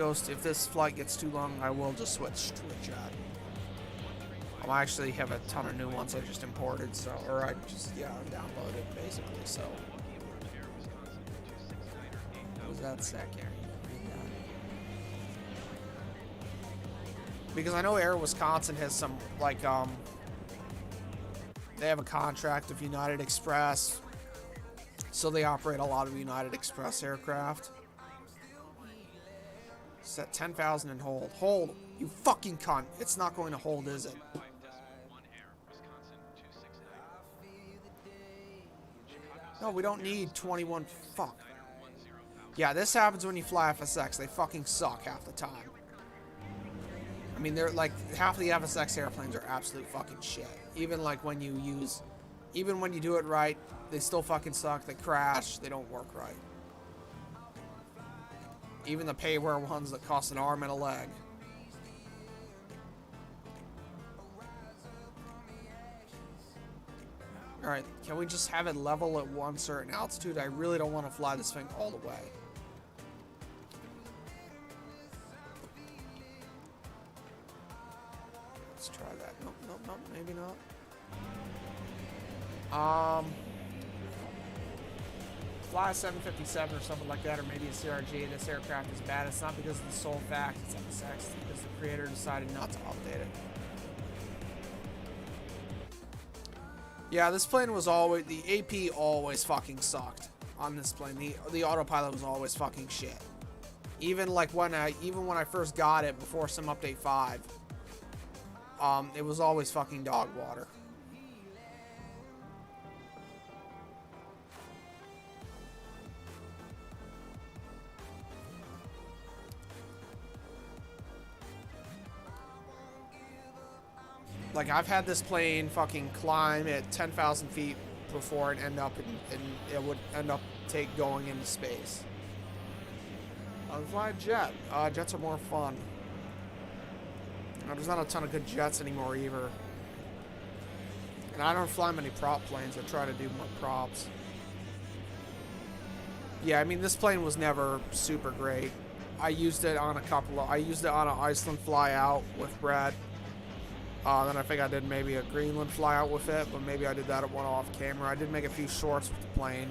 gets too long, I will just switch to a jet. I actually have a ton of new ones I just imported, so, or I just, yeah, downloaded basically, so. What was that second? Because I know Air Wisconsin has some, like, they have a contract with United Express, so they operate a lot of United Express aircraft. Set 10,000 and hold. Hold, you fucking cunt. It's not going to hold, is it? No, we don't need 21. Fuck. Yeah, this happens when you fly FSX. They fucking suck half the time. I mean, they're like, half of the FSX airplanes are absolute fucking shit. Even like when you do it right, they still fucking suck. They crash. They don't work right. Even the payware ones that cost an arm and a leg. Alright, can we just have it level at one certain altitude? I really don't want to fly this thing all the way. Let's try that. Nope, nope, nope, maybe not. Fly a 757 or something like that, or maybe a CRG. This aircraft is bad. It's not because of the sole fact it's FSX, it's because the creator decided not to update it. Yeah, this plane was always, the AP always fucking sucked on this plane. The autopilot was always fucking shit. Even like when I first got it before some update 5, it was always fucking dog water. Like, I've had this plane fucking climb at 10,000 feet before and end up it would end up going into space. I'll fly a jet. Jets are more fun. There's not a ton of good jets anymore either. And I don't fly many prop planes. I try to do more props. Yeah, I mean, this plane was never super great. I used it on I used it on an Iceland Flyout with Brett. Then I think I did maybe a Greenland flyout with it, but maybe I did that at one off camera. I did make a few shorts with the plane.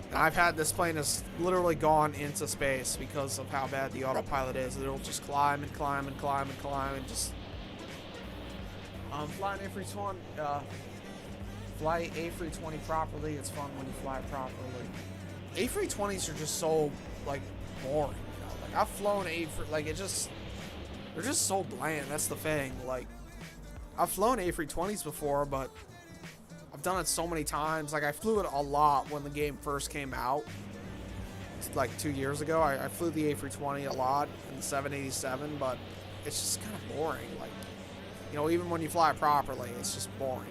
And I've had this plane has literally gone into space because of how bad the autopilot is. It'll just climb and climb and climb and climb and just. Flying A320, fly A320 properly. It's fun when you fly it properly. A320s are just so like boring. You know? Like I've flown they're just so bland. That's the thing. Like. I've flown A320s before, but I've done it so many times. Like, I flew it a lot when the game first came out. It's like 2 years ago. I flew the A320 a lot in the 787, but it's just kind of boring. Like, you know, even when you fly it properly, it's just boring.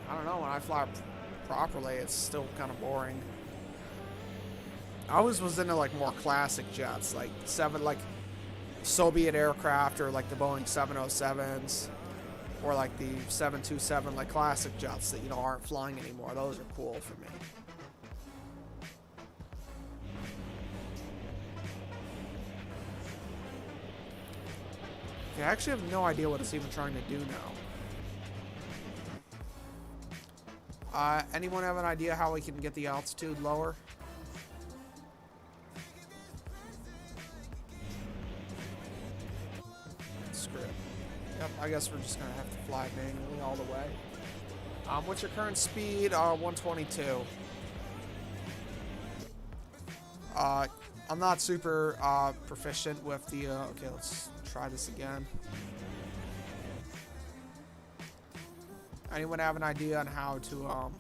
I don't know, when I fly properly, it's still kind of boring. I always was into, like, more classic jets, like Soviet aircraft, or like the Boeing 707s, or like the 727, like classic jets that, you know, aren't flying anymore. Those are cool for me. Yeah, I actually have no idea what it's even trying to do now. Anyone have an idea how we can get the altitude lower? Yep, I guess we're just going to have to fly manually all the way. What's your current speed? 122. I'm not super proficient with the. Okay, let's try this again. Anyone have an idea on how to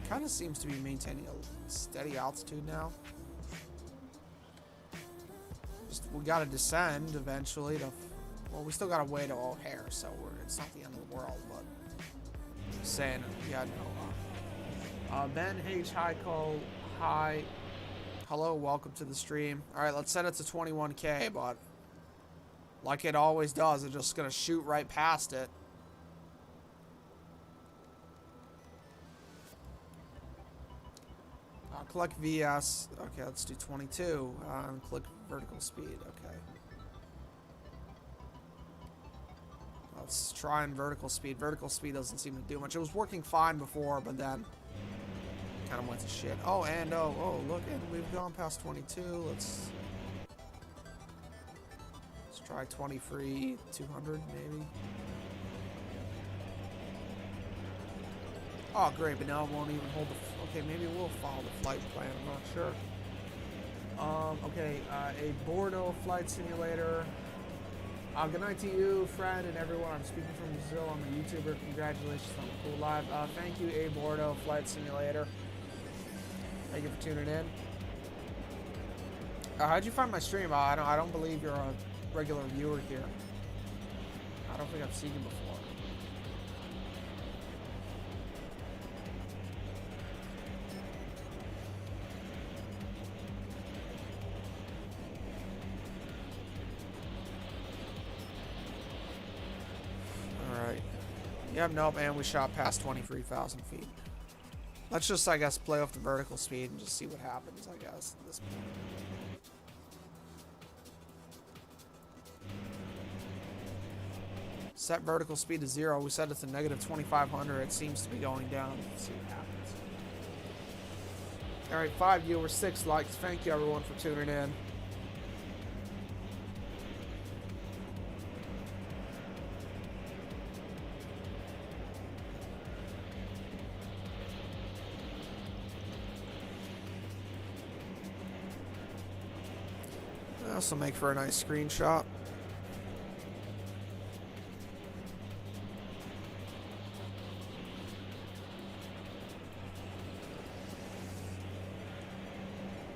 kind of seems to be maintaining a steady altitude now. We gotta descend eventually to. Well, we still gotta wait to O'Hare, so it's not the end of the world. But just saying, yeah, no. Ben H. Highco, hi, hello, welcome to the stream. All right, let's set it to 21K, but like it always does, it's just gonna shoot right past it. Click VS. Okay, let's do 22. And click vertical speed. Okay. Let's try in vertical speed. Vertical speed doesn't seem to do much. It was working fine before, but then kind of went to shit. Oh, and oh, look, and we've gone past 22. Let's try 20 free, 200 maybe. Oh, great, but now it won't even hold the. Okay, maybe we'll follow the flight plan. I'm not sure. Okay, a Bordeaux flight simulator. Good night to you, friend, and everyone. I'm speaking from Brazil. I'm a YouTuber. Congratulations on the cool live. Thank you, a Bordeaux flight simulator. Thank you for tuning in. How'd you find my stream? I don't believe you're a regular viewer here. I don't think I've seen you before. Yep, nope, and we shot past 23,000 feet. Let's just, I guess, play off the vertical speed and just see what happens, I guess, at this point. Set vertical speed to 0. We set it to negative 2,500. It seems to be going down. Let's see what happens. All right, 5 viewers, 6 likes. Thank you, everyone, for tuning in. This will make for a nice screenshot.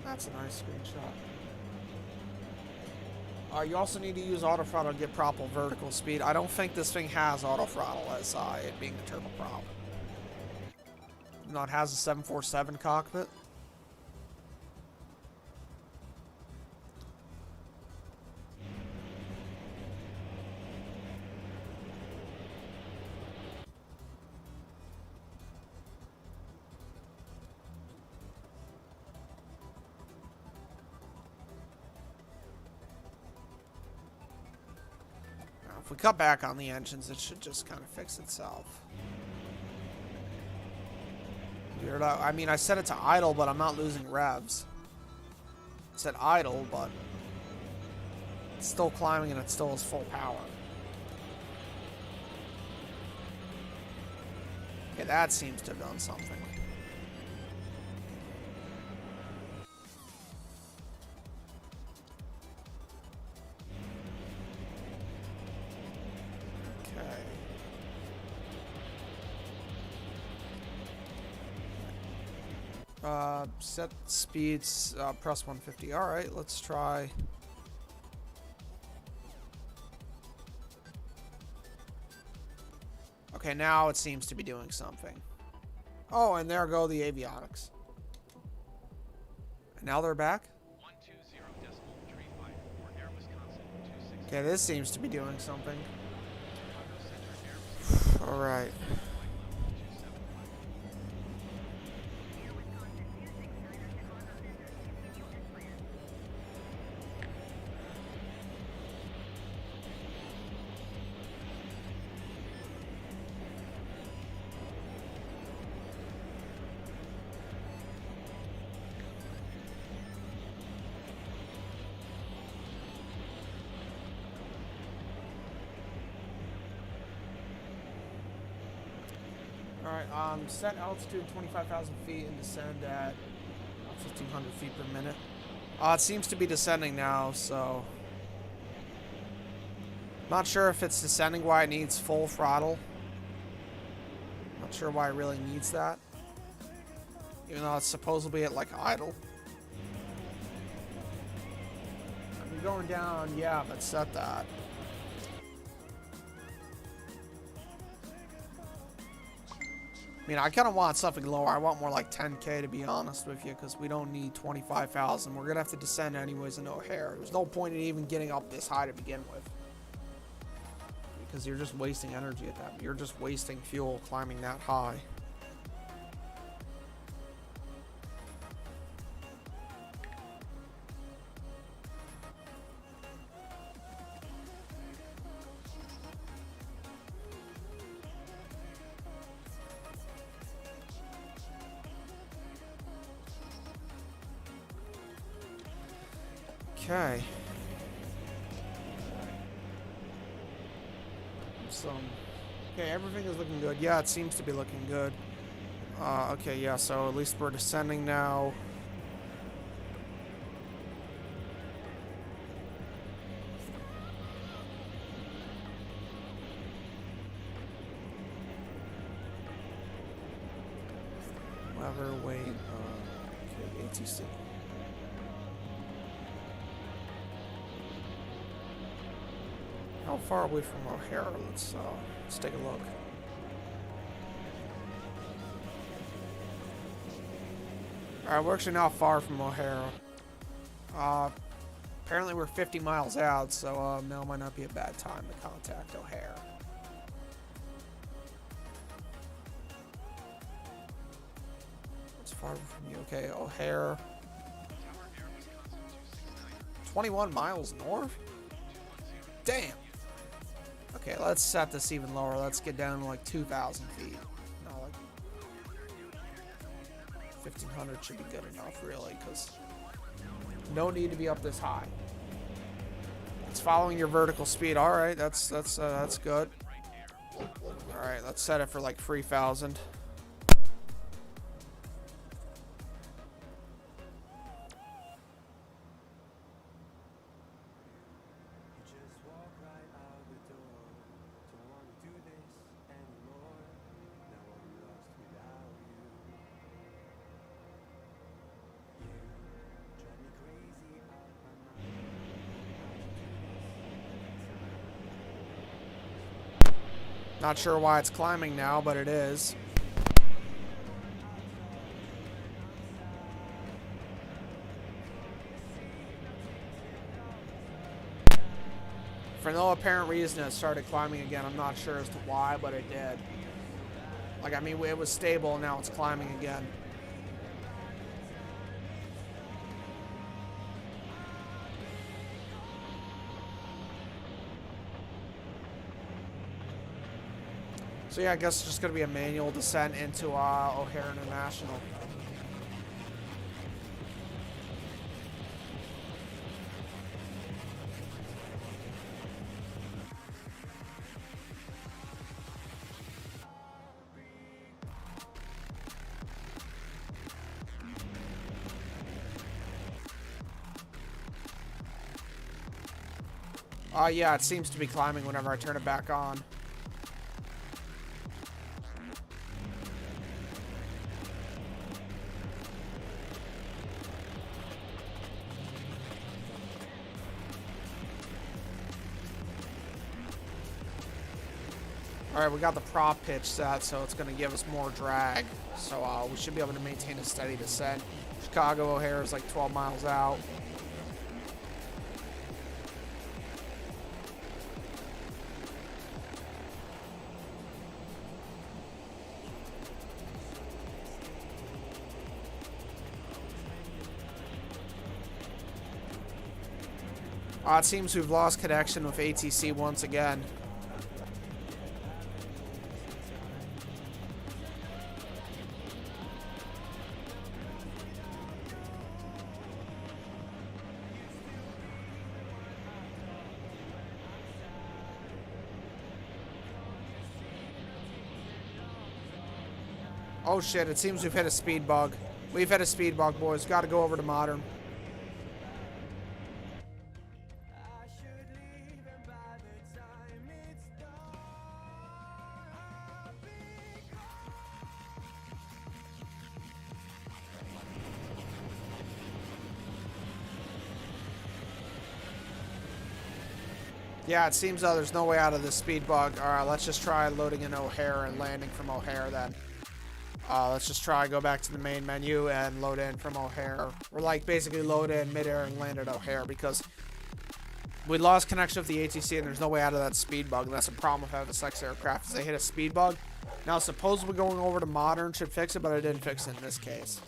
That's a nice screenshot. You also need to use auto throttle to get proper vertical speed. I don't think this thing has auto throttle as it being the turboprop. No, it has a 747 cockpit. If we cut back on the engines, it should just kind of fix itself. Weird. I mean, I set it to idle, but I'm not losing revs. It said idle, but it's still climbing and it still has full power. Okay, that seems to have done something. Set speeds, press 150. All right, let's try. Okay, now it seems to be doing something. Oh, and there go the avionics. And now they're back. Okay, this seems to be doing something. All right. Alright, set altitude 25,000 feet and descend at 1,500 feet per minute. It seems to be descending now, so... Not sure if it's descending why it needs full throttle. Not sure why it really needs that. Even though it's supposedly at, like, idle. I'm going down, yeah, but set that. I mean, I kind of want something lower. I want more like 10K to be honest with you, because we don't need 25,000. We're going to have to descend anyways in O'Hare. There's no point in even getting up this high to begin with. Because you're just wasting energy at that. You're just wasting fuel climbing that high. Okay. Okay, everything is looking good. Yeah, it seems to be looking good. Okay, yeah, so at least we're descending now. Weather, weight, okay, ATC. How far away from O'Hare? Let's take a look. Alright, we're actually not far from O'Hare. Apparently we're 50 miles out, so now might not be a bad time to contact O'Hare. It's far from you. Okay, O'Hare. 21 miles north? Damn. Okay, let's set this even lower. Let's get down to like 2,000 feet. No, like 1,500 should be good enough, really, because no need to be up this high. It's following your vertical speed. All right, that's good. All right, let's set it for like 3,000. Not sure why it's climbing now, but it is. For no apparent reason, it started climbing again. I'm not sure as to why, but it did. Like, I mean, it was stable, and now it's climbing again. So yeah, I guess it's just going to be a manual descent into O'Hare International. Yeah, it seems to be climbing whenever I turn it back on. Alright, we got the prop pitch set, so it's going to give us more drag. So we should be able to maintain a steady descent. Chicago O'Hare is like 12 miles out. It seems we've lost connection with ATC once again. Oh shit, it seems we've hit a speed bug. We've hit a speed bug, boys. Got to go over to modern. Yeah, it seems there's no way out of this speed bug. Alright, let's just try loading in O'Hare and landing from O'Hare then. Let's just try go back to the main menu and load in from O'Hare. Or like basically load in midair and land at O'Hare because we lost connection with the ATC and there's no way out of that speed bug. And that's a problem with FSX aircraft is they hit a speed bug. Now supposedly going over to modern should fix it, but it didn't fix it in this case.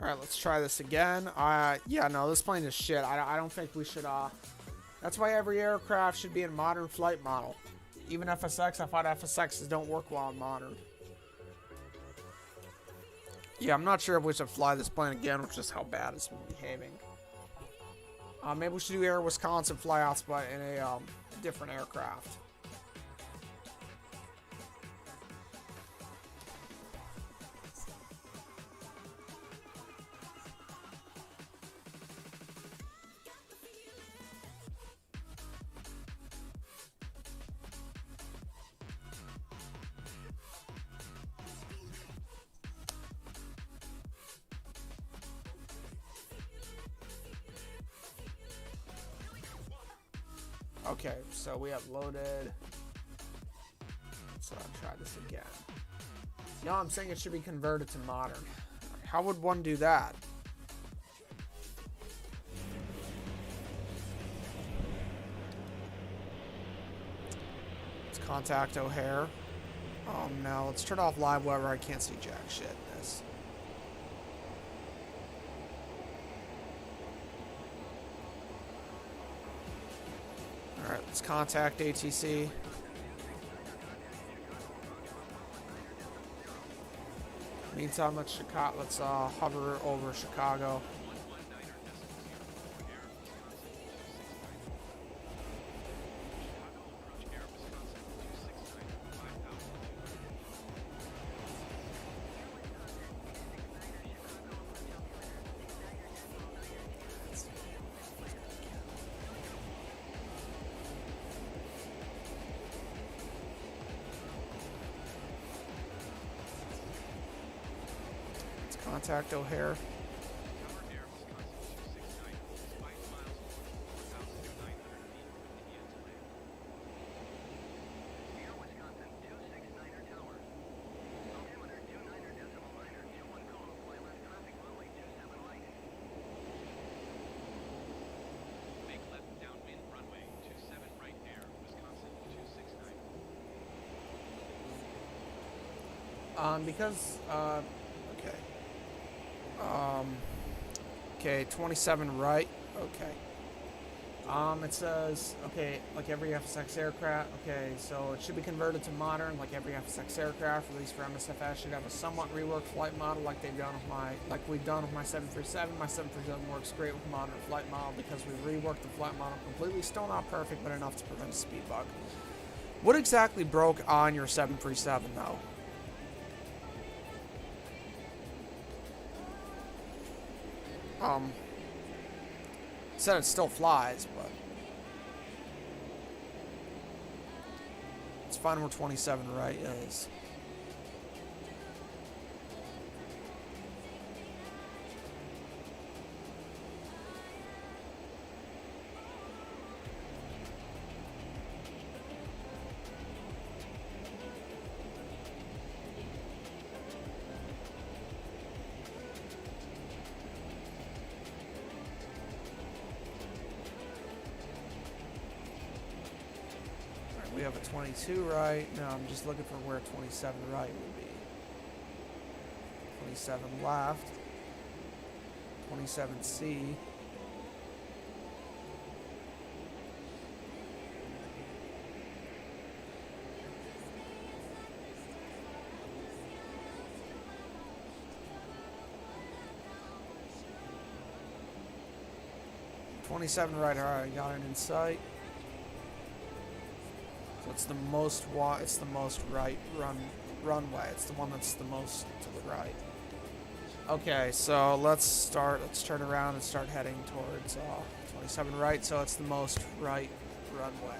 Alright, let's try this again. Yeah, no, this plane is shit. I don't think we should, That's why every aircraft should be in modern flight model. Even FSX, I thought FSXs don't work well in modern. Yeah, I'm not sure if we should fly this plane again, which is how bad it's been behaving. Maybe we should do Air Wisconsin flyouts, but in a different aircraft. Okay, so we have loaded. So I'll try this again. No, I'm saying it should be converted to modern. How would one do that? Let's contact O'Hare. Oh no, let's turn off live wherever I can't see jack shit in this. Alright, let's contact ATC. Meantime, let's hover over Chicago. Contact O'Hare. Because okay. Okay, 27 right. Okay. It says, okay, like every FSX aircraft. Okay, so it should be converted to modern, like every FSX aircraft, at least for MSFS, should have a somewhat reworked flight model, like they've done with we've done with my 737. My 737 works great with modern flight model because we reworked the flight model completely. Still not perfect, but enough to prevent a speed bug. What exactly broke on your 737, though? Said it still flies, but let's find where 27 right is. We have a 22 right. No, I'm just looking for where 27 right would be. 27 left. 27C. Right, alright, got it in sight. So it's the most right runway. It's the one that's the most to the right. Okay, so let's turn around and start heading towards 27 right, so it's the most right runway.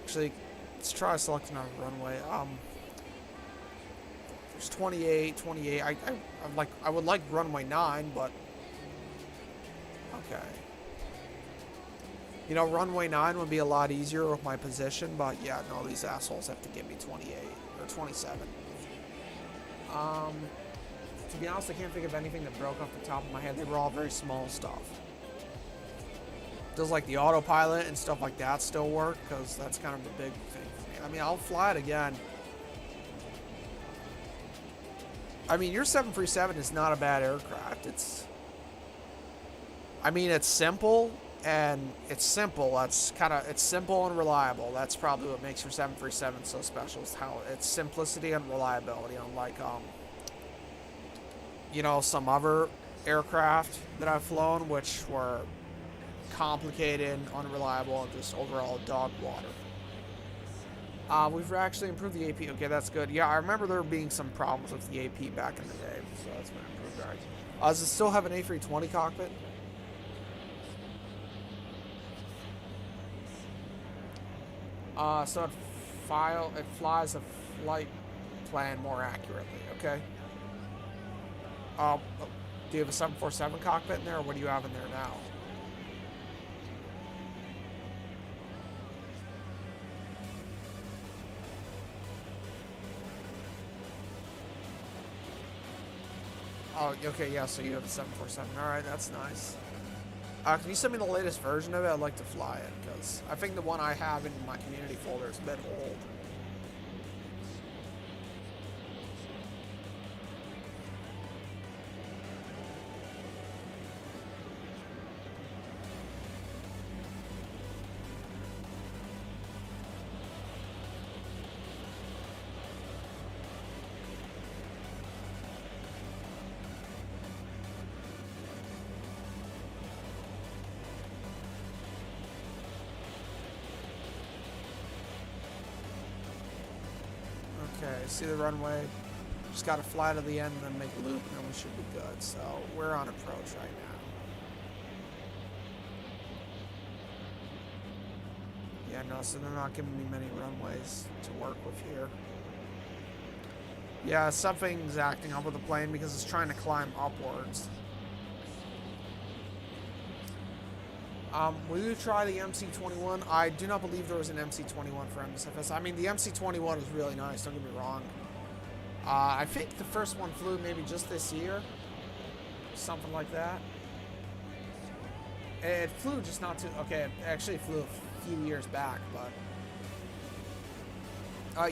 Actually, let's try selecting our runway. There's 28. I would like runway 9, but okay. You know, runway 9 would be a lot easier with my position, but yeah, no, these assholes have to give me 28 or 27. To be honest, I can't think of anything that broke off the top of my head. They were all very small stuff. Does like the autopilot and stuff like that still work? Because that's kind of the big thing for me. I mean, I'll fly it again. I mean, your 737 is not a bad aircraft. It's simple, and it's simple. It's simple and reliable. That's probably what makes your 737 so special, is how its simplicity and reliability. Unlike, you know, some other aircraft that I've flown, which were complicated, unreliable, and just overall dog water. We've actually improved the AP. Okay, that's good. Yeah, I remember there being some problems with the AP back in the day, so that's been improved. Right. Does it still have an A320 cockpit? So it flies a flight plan more accurately, okay? Do you have a 747 cockpit in there, or what do you have in there now? Oh, okay, yeah, so you have a 747. Alright, that's nice. Can you send me the latest version of it? I'd like to fly it, because I think the one I have in my community folder is a bit old. Okay, see the runway. Just got to fly to the end and then make a loop, and then we should be good. So we're on approach right now. Yeah, no, so they're not giving me many runways to work with here. Yeah, something's acting up with the plane because it's trying to climb upwards. Will you try the MC-21? I do not believe there was an MC-21 for MSFS. I mean, the MC-21 is really nice, don't get me wrong. I think the first one flew maybe just this year. Something like that. It flew just not too... Okay, it actually flew a few years back, but...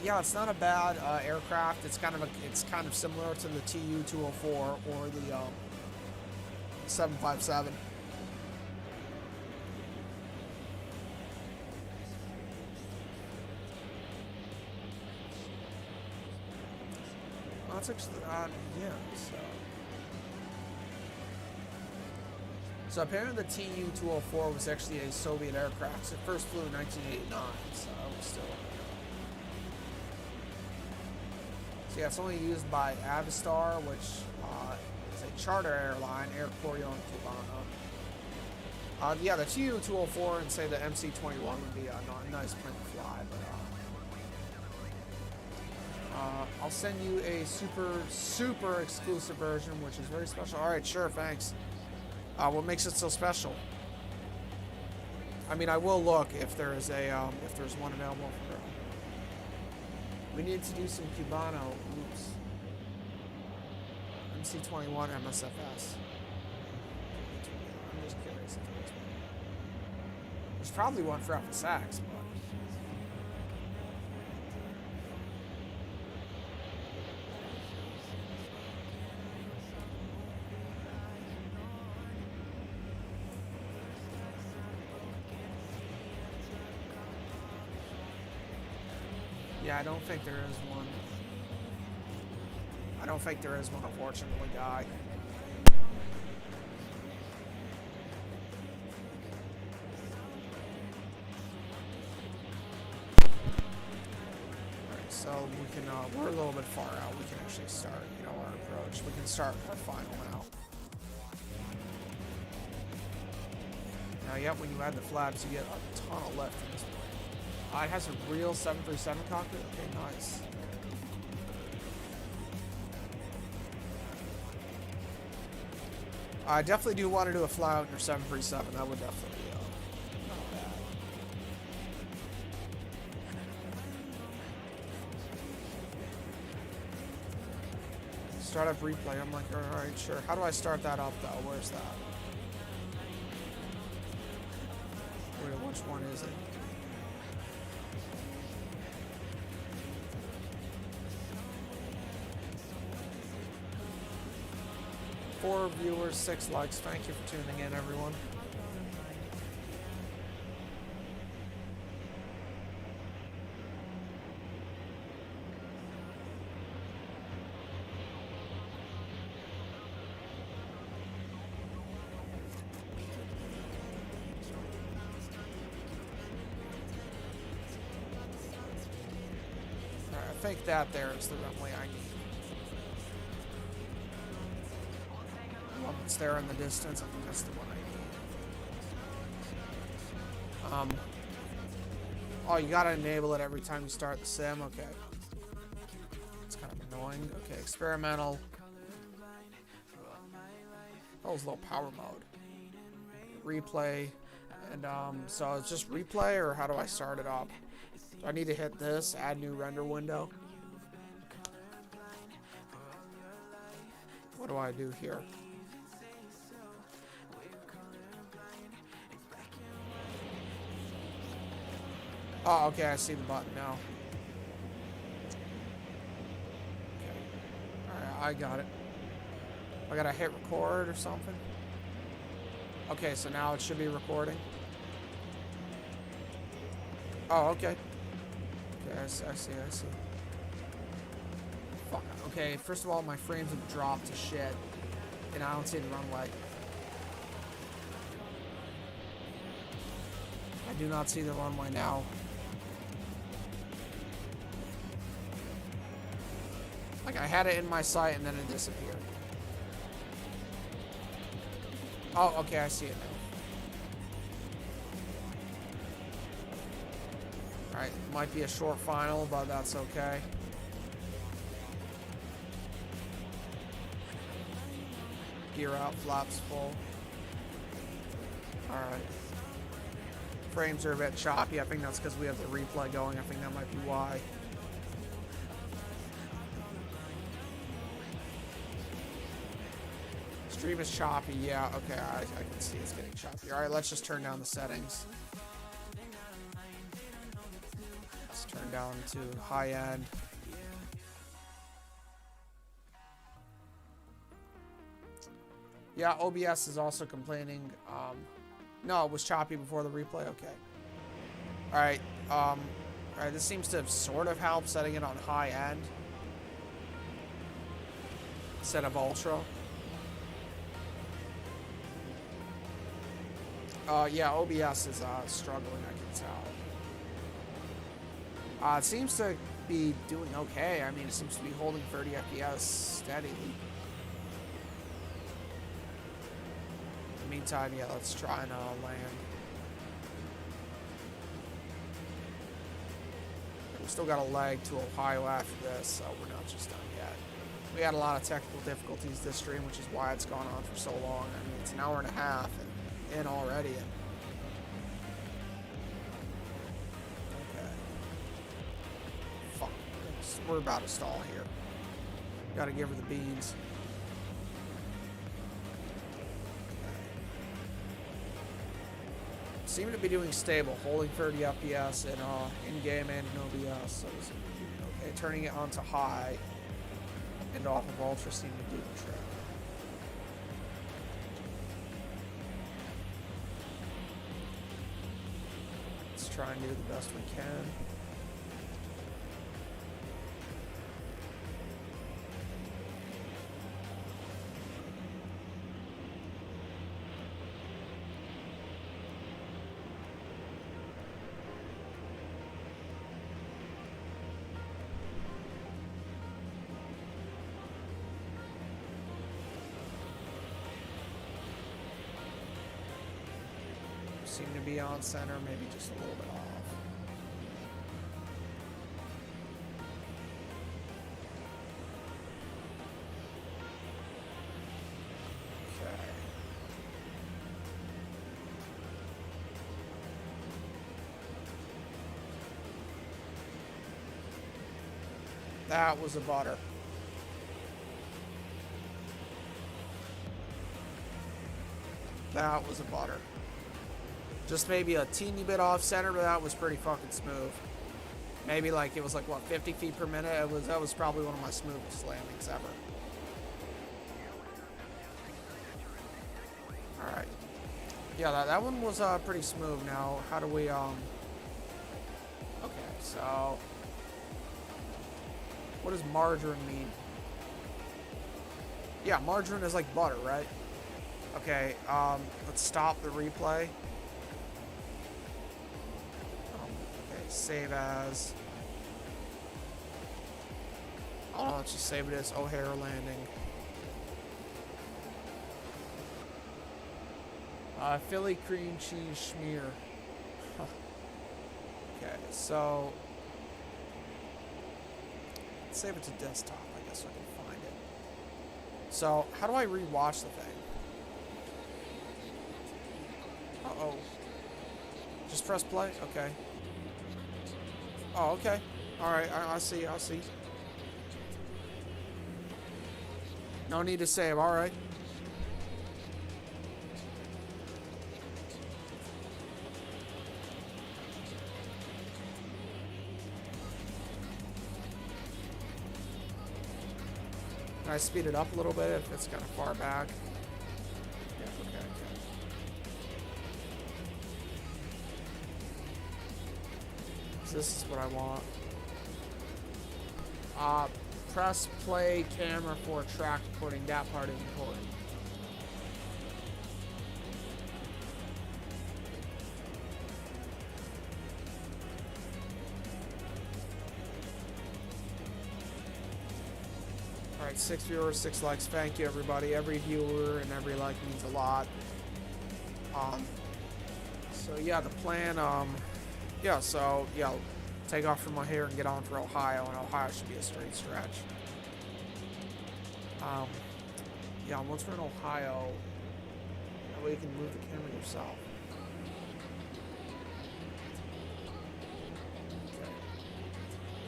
yeah, it's not a bad aircraft. It's kind of similar to the TU-204 or the 757. That's actually, yeah, so apparently the TU-204 was actually a Soviet aircraft. It first flew in 1989, so it was still... So yeah, it's only used by Avistar, which is a charter airline, Air Koryo and Cubano. Yeah, the TU-204 and say the MC-21 would be a nice plane to fly, but I'll send you a super exclusive version, which is very special. All right, sure, thanks. What makes it so special? I mean, I will look if there is if there's one available for her. We need to do some Cubano. Oops. MC-21 MSFS. I'm just curious if there's one. There's probably one for FSX, but... Yeah, I don't think there is one. I don't think there is one, unfortunately, guy. Alright, so we can, we're a little bit far out. We can actually start, you know, our approach. We can start our final now. Now, yep, when you add the flaps, you get a ton of lift from this plane. It has a real 737 cockpit. Okay, nice. I definitely do want to do a flyout in your 737. That would definitely be not bad. Start up replay. I'm like, alright, sure. How do I start that up, though? Where's that? Wait, which one is it? Four viewers, 6 likes. Thank you for tuning in, everyone. Alright, I think that there is the runway I need. It's there in the distance. I think that's the one I need. Oh, you gotta enable it every time you start the sim. Okay. It's kind of annoying. Okay, experimental. That was low power mode. Replay. And, so it's just replay, or how do I start it up? Do I need to hit this? Add new render window? What do I do here? Oh, okay, I see the button now. Okay. Alright, I got it. I gotta hit record or something. Okay, so now it should be recording. Oh, okay. Okay, I see. Fuck. Okay, first of all, my frames have dropped to shit. And I don't see the runway. I do not see the runway now. Like, I had it in my sight and then it disappeared. Oh, okay, I see it now. Alright, might be a short final, but that's okay. Gear out, flaps full. Alright. Frames are a bit choppy. I think that's because we have the replay going. I think that might be why. Stream is choppy, yeah, okay, I can see it's getting choppy. Alright, let's just turn down the settings. Let's turn down to high end. Yeah, OBS is also complaining. No, it was choppy before the replay, okay. Alright, alright, this seems to have sort of helped setting it on high end instead of ultra. Yeah, OBS is struggling, I can tell. It seems to be doing okay. I mean, it seems to be holding 30 FPS steadily. In the meantime, yeah, let's try and land. We still got a leg to Ohio after this, so we're not just done yet. We had a lot of technical difficulties this stream, which is why it's gone on for so long. I mean, it's an hour and a half. In already. Okay. Fuck. We're about to stall here. Gotta give her the beans. Okay. Seem to be doing stable, holding 30 FPS in game and in OBS. So okay, turning it onto high and off of ultra seem to do the trick. Try and do the best we can. seem to be on center, maybe just a little bit off. Okay. That was a butter. That was a butter. Just maybe a teeny bit off center, but that was pretty fucking smooth. Maybe like it was like what, 50 feet per minute. That was probably one of my smoothest landings ever. All right. Yeah, that one was pretty smooth. Now, how do we Okay, so what does margarine mean? Yeah, margarine is like butter, right? Okay, let's stop the replay. Okay, save as. Oh, let's just save it as O'Hare landing. Philly cream cheese schmear. Okay, so let's save it to desktop, I guess, so I can find it. So, how do I rewatch the thing? Uh-oh. Just press play? Okay. Oh, okay. Alright, I see, I see. No need to save, alright. Can I speed it up a little bit if it's kind of far back? Yeah, okay, okay. So this is what I want. Press play camera for track recording. That part is important. Alright, 6 viewers, 6 likes. Thank you, everybody. Every viewer and every like means a lot. So yeah, the plan, yeah, so, yeah, I'll take off from O'Hare and get on for Ohio, and Ohio should be a straight stretch. Yeah, once we're in Ohio, that way you can move the camera yourself.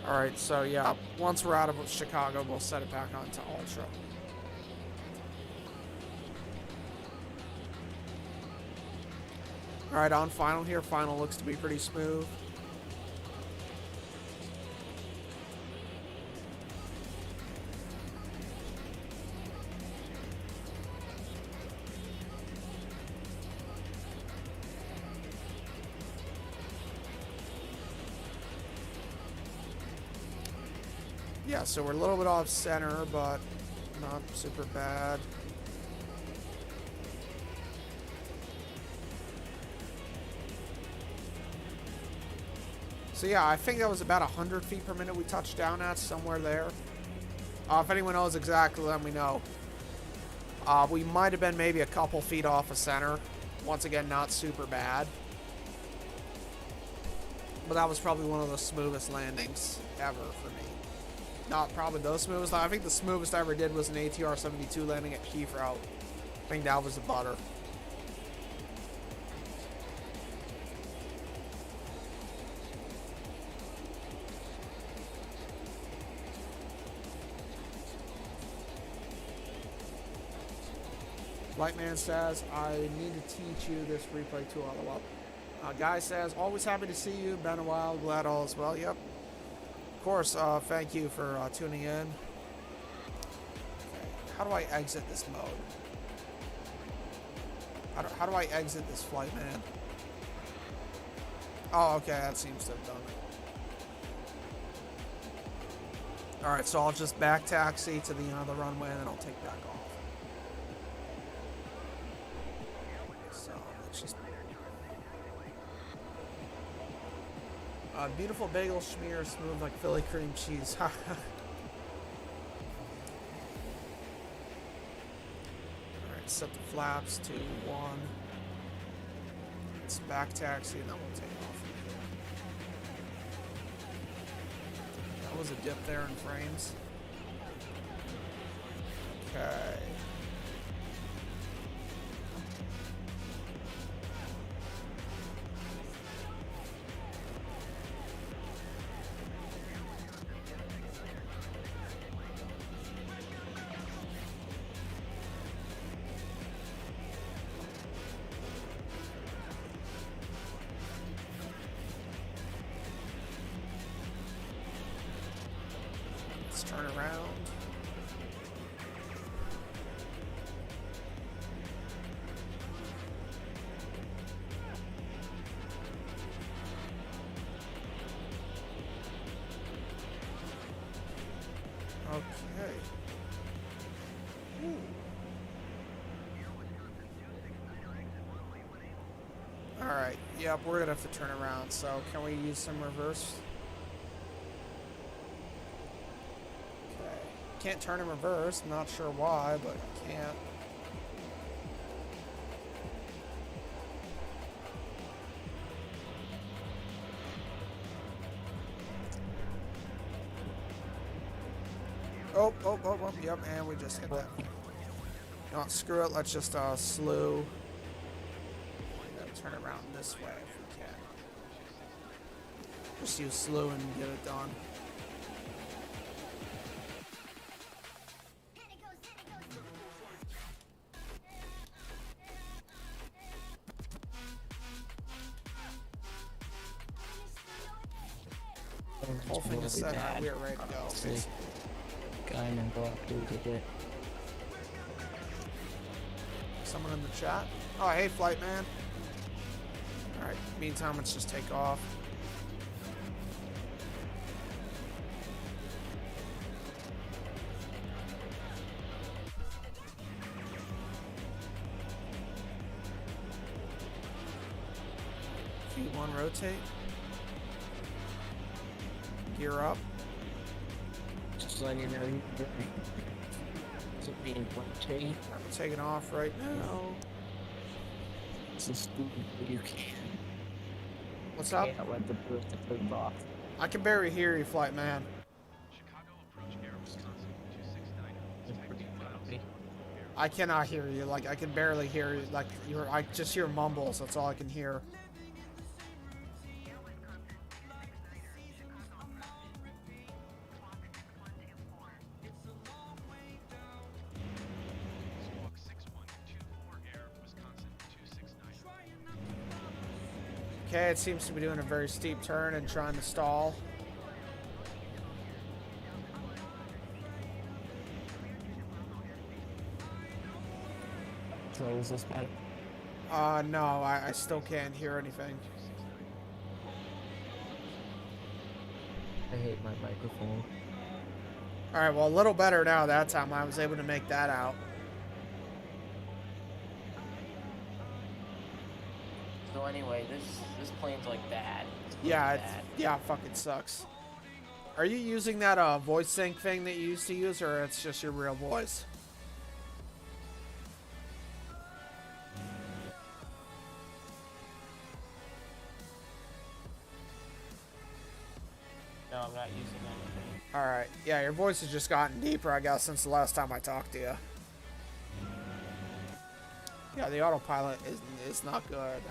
Alright, so yeah, once we're out of Chicago, we'll set it back onto Ultra. Alright, on final here. Final looks to be pretty smooth. Yeah, so we're a little bit off center, but not super bad. So yeah, I think that was about 100 feet per minute we touched down at, somewhere there. If anyone knows exactly, let me know. We might have been maybe a couple feet off of center. Once again, not super bad. But that was probably one of the smoothest landings ever for me. Not probably the smoothest. I think the smoothest I ever did was an ATR-72 landing at Heathrow. I think that was a butter. Lightman says, I need to teach you this replay tool. Guy says, always happy to see you. Been a while. Glad all is well. Yep. Of course, thank you for tuning in. Okay. How do I exit this mode? How do I exit this flight, man? Oh, okay. That seems to have done it. Alright, so I'll just back taxi to the end of the runway and then I'll take back off. So, let's just... beautiful bagel schmear, smooth like Philly cream cheese. Alright, set the flaps to 1. Let's back taxi and then we'll take off from here. That was a dip there in frames. Okay. Let's turn around. Okay. Ooh. All right. Yep, we're gonna have to turn around. So can we use some reverse? Okay. Can't turn in reverse. Not sure why, but I can't. Oh, yep, and we just hit that. No, screw it, let's just slew. Turn around this way if we can. Just use slew and get it done. Whole thing is set up, we are ready to go. Guy and go up to it. Someone in the chat? Oh, hey, flight man. Alright, meantime, let's just take off. V1 rotate. Gear up. Just letting you know you're doing. Is it being rotated? I'm taking off right now. It's a speed you can. What's up? Can't let the boost to move off. I can barely hear you, flight man. I cannot hear you. Like, I can barely hear you. Like, I just hear mumbles. That's all I can hear. Okay, it seems to be doing a very steep turn and trying to stall. So is this better? No, I still can't hear anything. I hate my microphone. Alright, well, a little better now that time. I was able to make that out. So anyway, this plane's like bad. Yeah, it fucking sucks. Are you using that voice sync thing that you used to use, or it's just your real voice? No, I'm not using anything. Alright, yeah, your voice has just gotten deeper, I guess, since the last time I talked to you. Yeah, the autopilot is not good.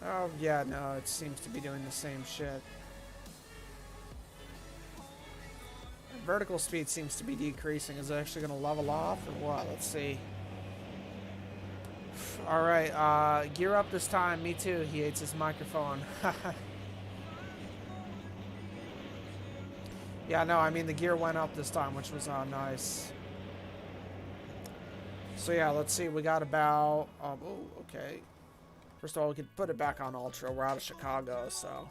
Oh, yeah, no, it seems to be doing the same shit. Vertical speed seems to be decreasing. Is it actually going to level off or what? Let's see. Alright, gear up this time. Me too. He hates his microphone. Yeah, no, I mean, the gear went up this time, which was nice. So, yeah, let's see. We got about... oh, okay. First of all, we can put it back on Ultra. We're out of Chicago, so...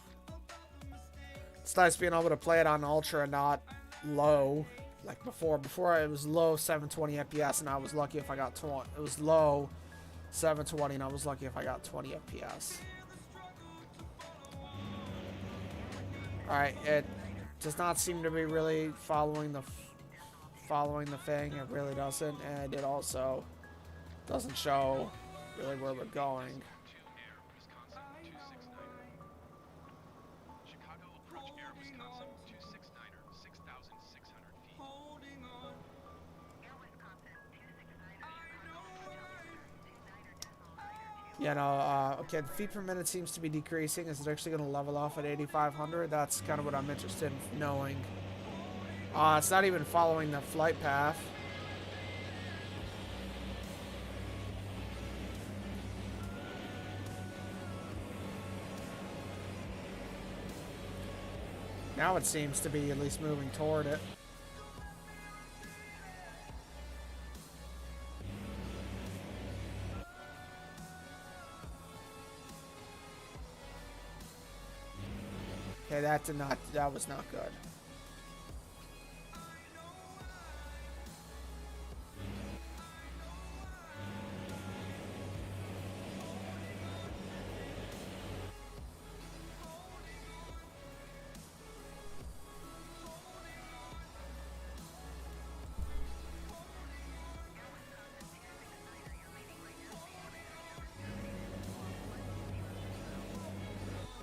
it's nice being able to play it on Ultra and not low. Like before it was low 720 FPS, and I was lucky if I got 20. It was low 720, and I was lucky if I got 20 FPS. Alright, it does not seem to be really following the thing. It really doesn't, and it also doesn't show really where we're going. You know, okay, the feet per minute seems to be decreasing. Is it actually going to level off at 8,500? That's kind of what I'm interested in knowing. It's not even following the flight path. Now it seems to be at least moving toward it. Okay, that was not good.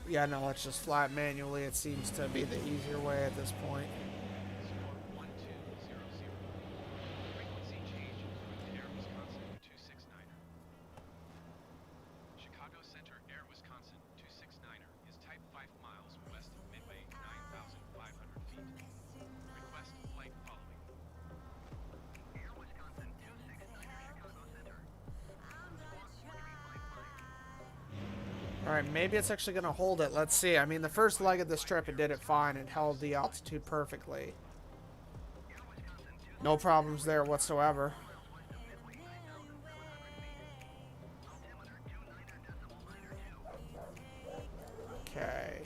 Yeah, no, let's just fly it manually. It seems to be the easier way at this point. Alright, maybe it's actually going to hold it. Let's see. I mean, the first leg of this trip, it did it fine. It held the altitude perfectly. No problems there whatsoever. Okay.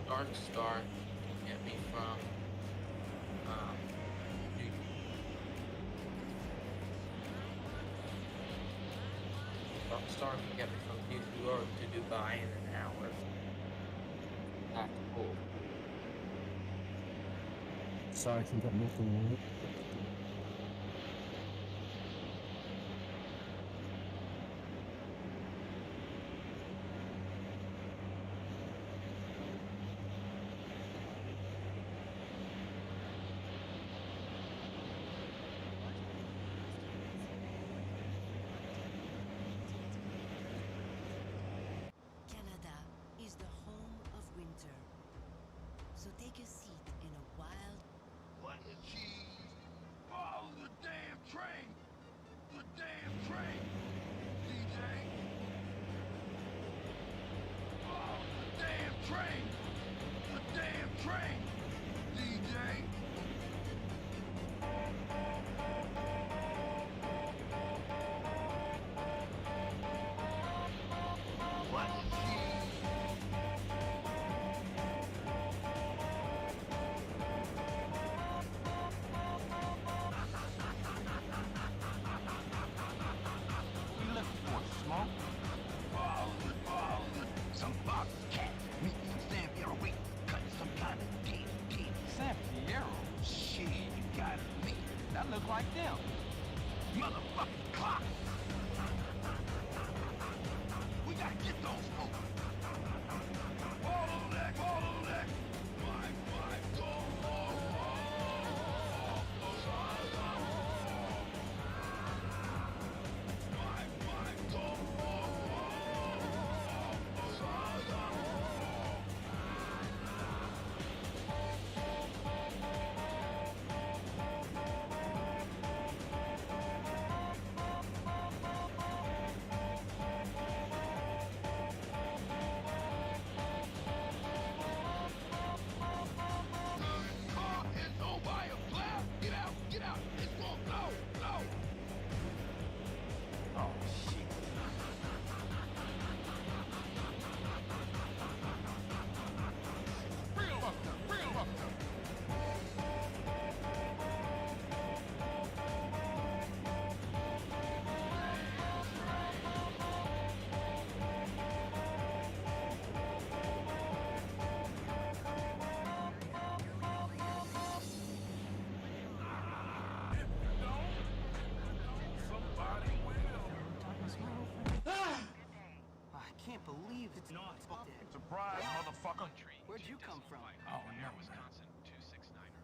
Dark Star get me from Dark Star can get me from New York to Dubai in an hour. That's cool. Sorry, I can get nothing right. So take a seat in a wild... What is cheese? like them. Motherfucking clock! We gotta get those folks. Follow that, follow that. My, go. Get out! It's going low! Low! Oh, shit. Real fucked up! Real fucked up! I can't believe it's not dead. Surprise, motherfucker! Where'd you come from? Oh, no, Wisconsin 269er.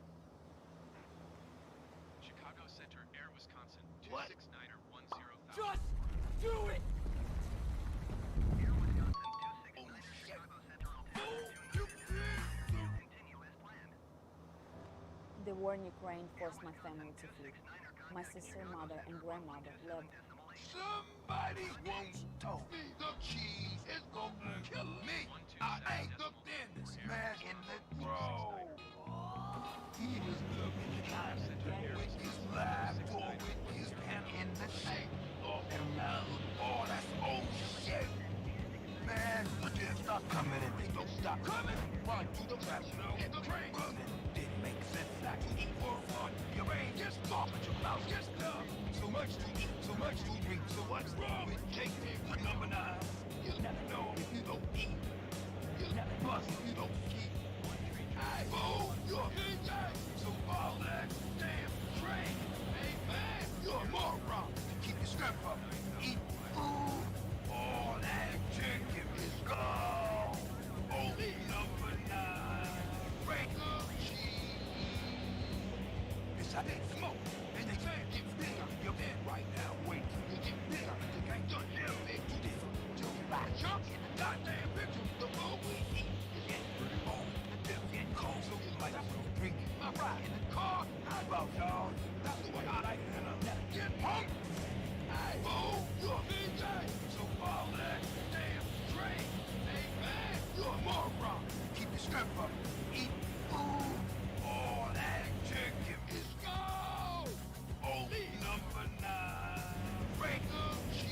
Chicago Center, Air, Wisconsin 269er 10,000. Just do it! The war in Ukraine forced my family to flee. My sister, mother, and grandmother left. Somebody wants to me. The cheese is gonna kill me. I ain't the thinnest man in the grove. He is looking kind of with his live boy with his hand in the shape of a mouth. Oh, that's old shit. Man, look at stop coming and they don't stop coming. Run to the trap, hit the train. Didn't make sense like to eat for fun. Your brain just off, but your mouth just numb. So much to eat, so much to drink. So what's wrong with Jake? You're number 9. You'll never know if you don't eat. You'll never bust if you don't keep. I bow your head, so all that damn train. Hey man, you're a moron. Keep your strap up. Eat food. All that chicken is gone. Only number 9. Break the cheese. It's how they smoke. And they can't get bigger. You're dead right now. Wait till you get bigger. You can't done damn big to this. Till you buy chunks in the goddamn picture. The more we eat, you get pretty old. The dip get cold, so you might as well drink my ride in the car. How about y'all? That's the way I like it, and I'll never get hungry. I owe your BJ, so all that damn drink. Hey man, you're a moron. Keep your strap up. Eat food. All that chicken is gone. Only number 9. Break the cheese.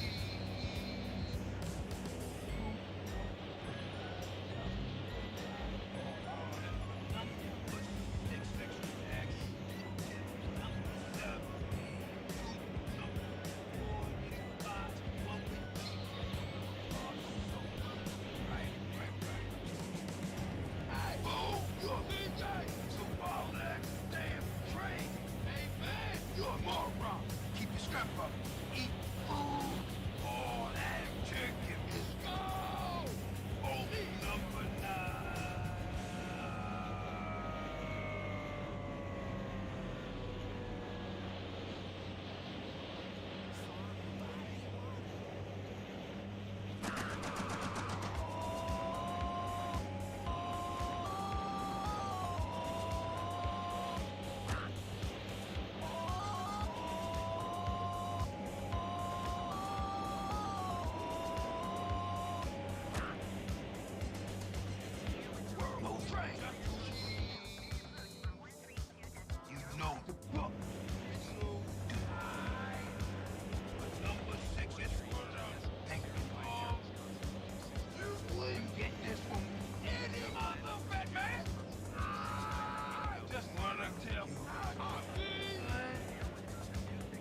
Moron, keep your strap up, eat food, all that chicken is gone, only number 9.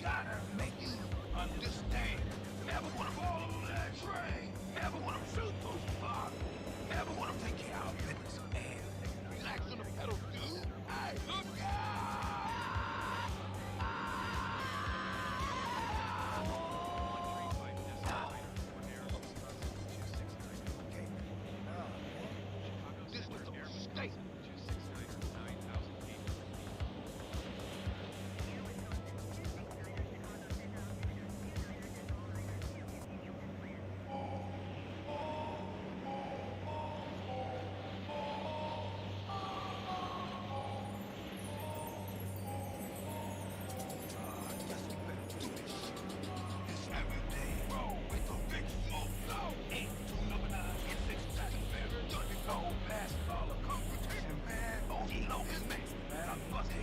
Gotta make you understand. Never wanna follow that train. Never wanna shoot those cars. Never wanna take care of business. And relax on the pedal, dude. Hey, look out!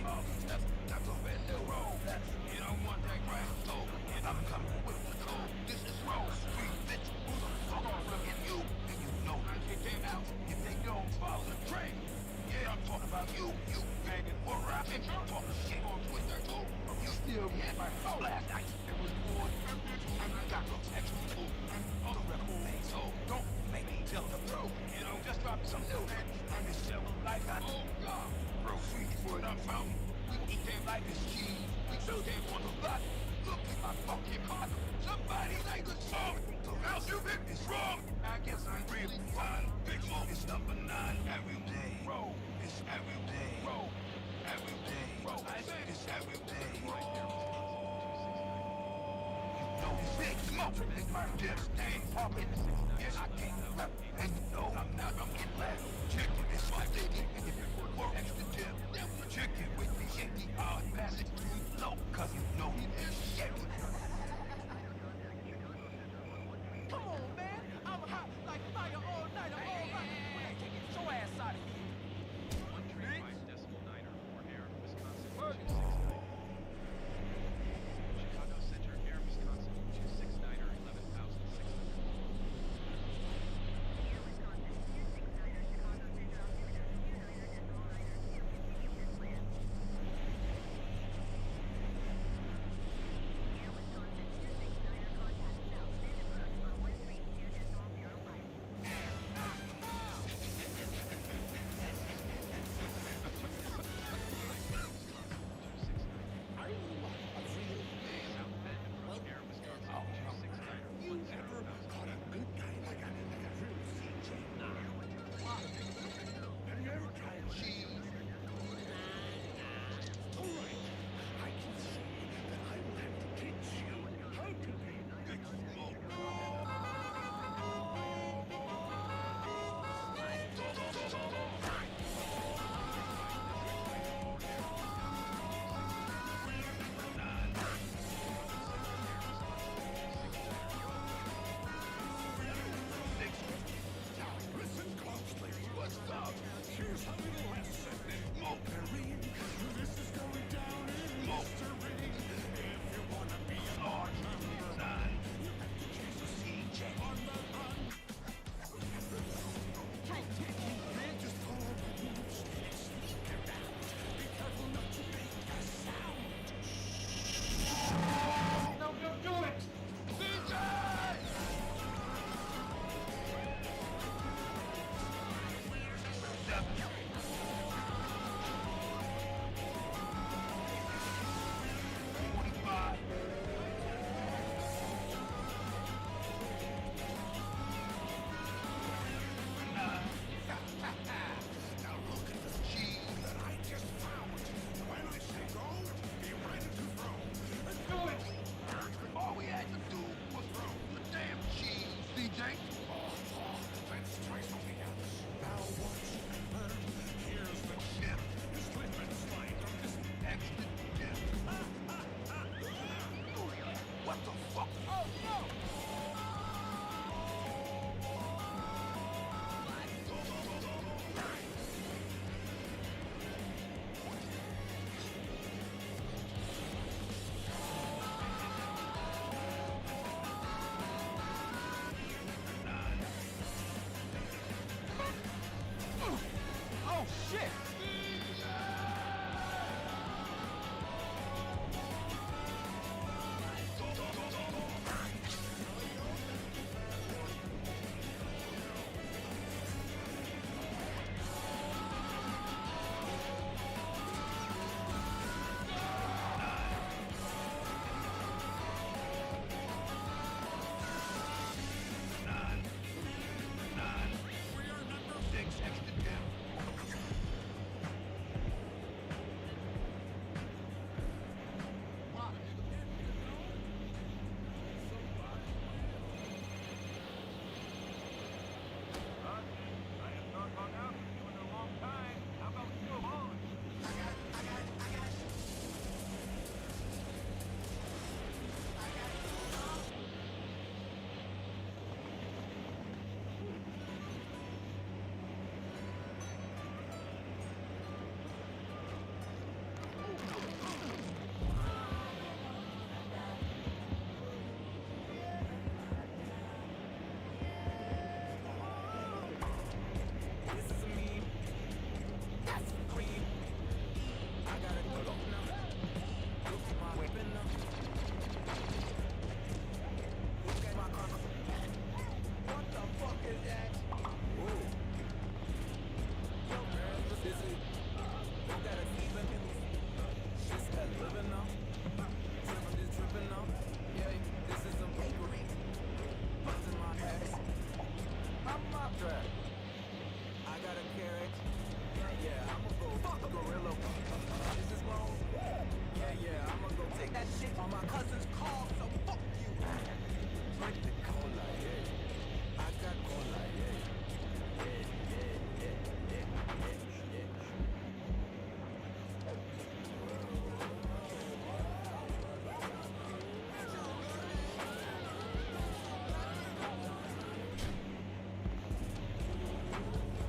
That's a red road. You don't want that grass told. I'm coming with the code. This is Road Street, bitch. Who the fuck are looking you? And you know I kick them out if they don't follow the train. Yeah, I'm talking about you. You banging for rapping. Talking shit on Twitter too. You still get my phone last night. It was more than and I got no extra too. All the record things, so don't make me tell the truth. You know, just drop some new hits. I'm just still like that. Oh God, Road Street is what I'm from. We eat them like it's cheese. We shoot them on the block. Look at my fucking car. Somebody like a song. The house you pick is wrong. I guess I'm really fine. Big Mo is number 9 every day. Roll. It's every day. Roll. Every day. Roll. I say it's every day. Roll. You know this big smoke is my dip stain popping. Yes, I can't rap. And you know I'm not gonna get left. Chicken is my lady. And if it were more extra dip, then the chicken with the shaky hard pass it too low. Cause you know he is shaky. Come on, man. I'm hot like fire all night. I'm all right. When I take it, your ass out of here. 135.9er for Air, Wisconsin 269. Chicago Center, Air, Wisconsin 269er 11,600.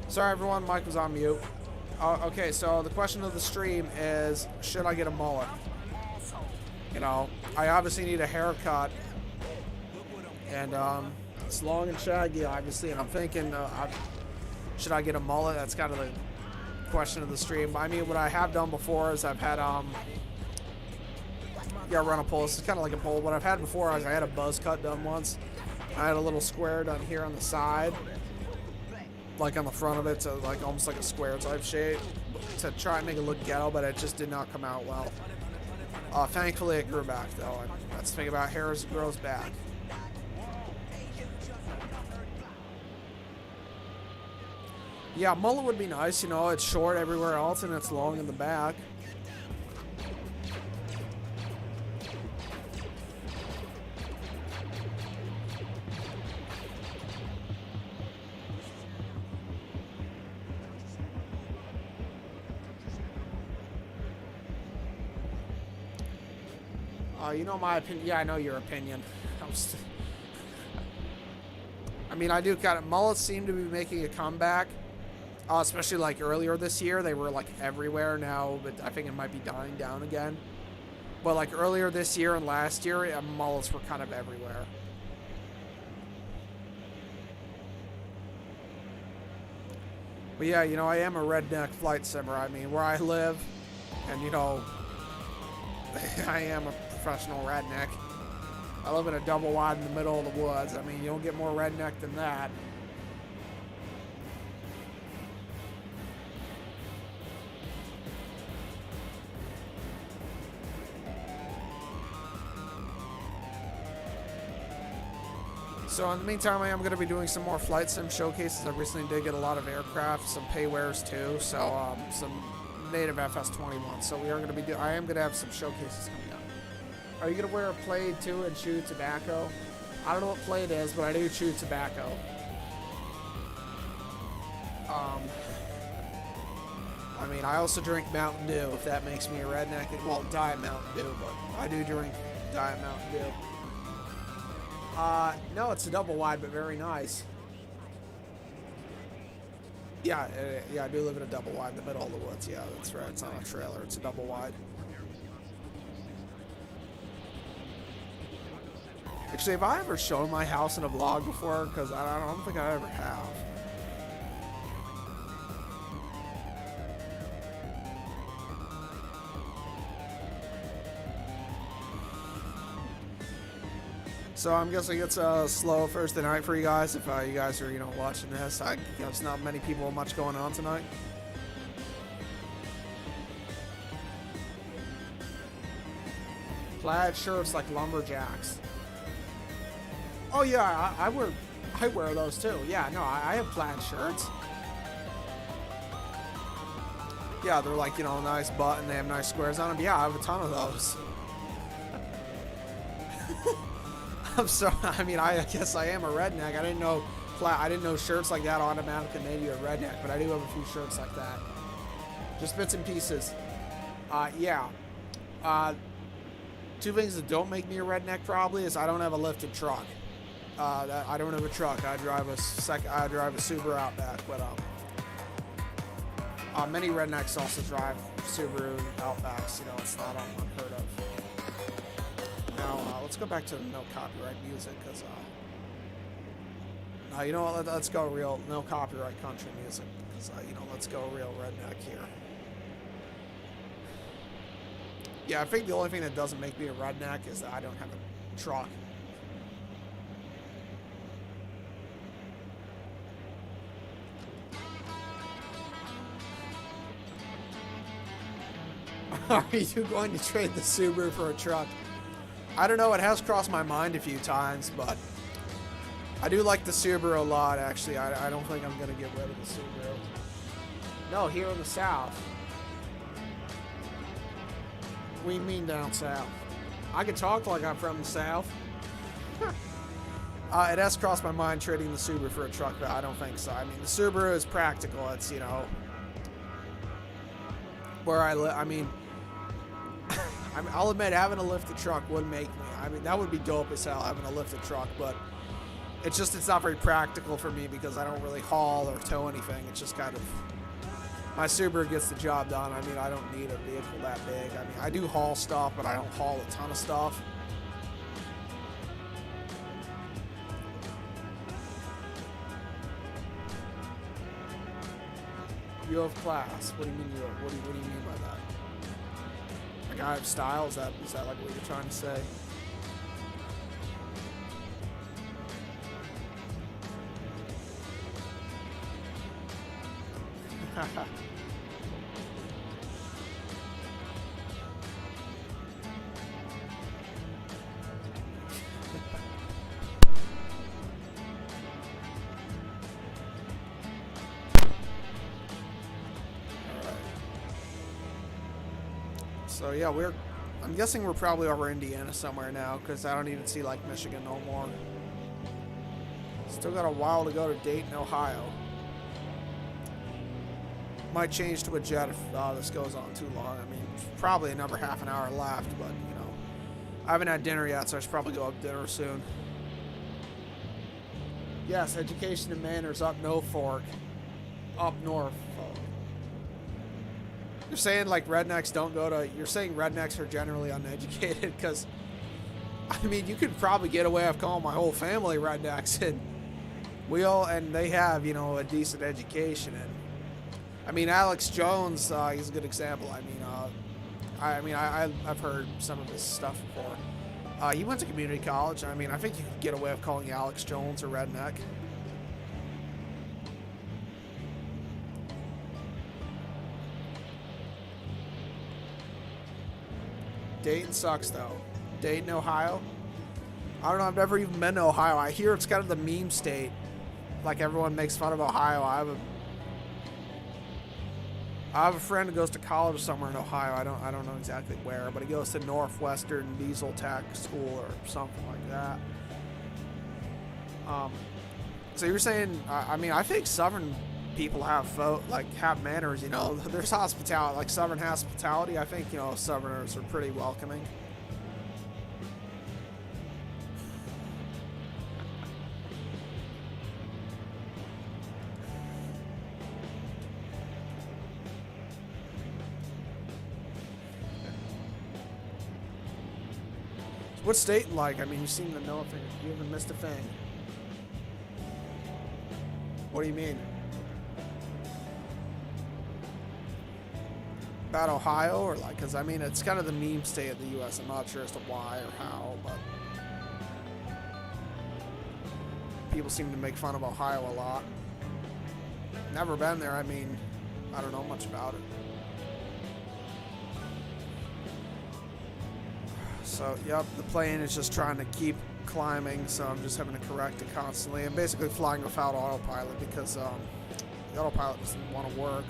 Sorry, everyone. Mike was on mute. Okay, so the question of the stream is, should I get a mullet? You know, I obviously need a haircut. And, it's long and shaggy, obviously. And I'm thinking, should I get a mullet? That's kind of the question of the stream. I mean, what I have done before is I've had, yeah, run a pole. This is kind of like a pole. What I've had before is I had a buzz cut done once. I had a little square done here on the side, like on the front of it, so like almost like a square type shape to try and make it look ghetto, but it just did not come out well. Thankfully, it grew back though. And that's the thing about hair is it grows back. Yeah, mullet would be nice. You know, it's short everywhere else and it's long in the back. You know my opinion. Yeah, I know your opinion. I mean, I do kind of. Mullets seem to be making a comeback, especially like earlier this year. They were like everywhere now, but I think it might be dying down again. But like earlier this year and last year, mullets were kind of everywhere. But yeah, you know, I am a redneck flight simmer. I mean, where I live, and you know, I am a professional redneck. I live in a double wide in the middle of the woods. I mean, you don't get more redneck than that. So in the meantime, I am going to be doing some more flight sim showcases. I recently did get a lot of aircraft, some paywares too, so some native FS-21. So we are going to be I am going to have some showcases coming up. Are you going to wear a plaid too and chew tobacco? I don't know what plaid is, but I do chew tobacco. I mean, I also drink Mountain Dew, if that makes me a redneck. Well, Diet Mountain Dew, but I do drink Diet Mountain Dew. No, it's a double wide, but very nice. Yeah, yeah, I do live in a double wide in the middle of the woods. Yeah, that's right. It's not a trailer. It's a double wide. Actually, have I ever shown my house in a vlog before? Because I don't think I ever have. So I'm guessing it's a slow Thursday night for you guys. If you guys are, you know, watching this, there's not many people much going on tonight. Plaid shirts like lumberjacks. Oh yeah, I wear those too. Yeah, no, I have plaid shirts. Yeah, they're like, you know, nice button. They have nice squares on them. Yeah, I have a ton of those. I'm sorry. I mean, I guess I am a redneck. I didn't know shirts like that automatically made you a redneck, but I do have a few shirts like that. Just bits and pieces. Yeah. Two things that don't make me a redneck probably is I don't have a lifted truck. I don't have a truck. I drive a Subaru Outback, but many rednecks also drive Subaru Outbacks. You know, it's not unheard of. Now, let's go back to the no copyright music, because, you know what, let's go real, no copyright country music, because, you know, let's go real redneck here. Yeah, I think the only thing that doesn't make me a redneck is that I don't have a truck. Are you going to trade the Subaru for a truck? I don't know, it has crossed my mind a few times, but I do like the Subaru a lot, actually. I don't think I'm going to get rid of the Subaru. No, here in the South. We mean down south. I can talk like I'm from the South. It has crossed my mind trading the Subaru for a truck, but I don't think so. I mean, the Subaru is practical. It's, you know, where I live. I mean, I'll admit, having a lifted truck would make me. I mean, that would be dope as hell, having a lifted truck, but It's just, it's not very practical for me because I don't really haul or tow anything. It's just kind of, my Subaru gets the job done. I mean, I don't need a vehicle that big. I mean, I do haul stuff, but I don't haul a ton of stuff. You have class. What do you mean you have, what do you mean by that? Like I have style? Is that like what you're trying to say? So yeah, I'm guessing we're probably over Indiana somewhere now, because I don't even see like Michigan no more. Still got a while to go to Dayton, Ohio. Might change to a jet if this goes on too long. I mean, probably another half an hour left, but you know, I haven't had dinner yet, so I should probably go up dinner soon. Yes, education and manners up Norfolk. Up north. You're saying like rednecks don't go to, you're saying rednecks are generally uneducated, because I mean, you could probably get away with calling my whole family rednecks, and they have, you know, a decent education. And I mean, Alex Jones, he's a good example. I mean, I've heard some of his stuff before. He went to community college. I mean, I think you could get away with calling Alex Jones a redneck. Dayton sucks, though. Dayton, Ohio? I don't know. I've never even been to Ohio. I hear it's kind of the meme state. Like, everyone makes fun of Ohio. I have a friend who goes to college somewhere in Ohio. I don't know exactly where, but he goes to Northwestern Diesel Tech School or something like that. So you're saying, I mean, I think Southern people have manners, you know. There's hospitality, like Southern hospitality. I think, you know, Southerners are pretty welcoming. What's Dayton like? I mean, you seem to know a thing. You haven't missed a thing. What do you mean? About Ohio, or like, because I mean, it's kind of the meme state of the U.S. I'm not sure as to why or how, but people seem to make fun of Ohio a lot. Never been there. I mean, I don't know much about it. So, yep, the plane is just trying to keep climbing, so I'm just having to correct it constantly. I'm basically flying without autopilot because the autopilot doesn't want to work.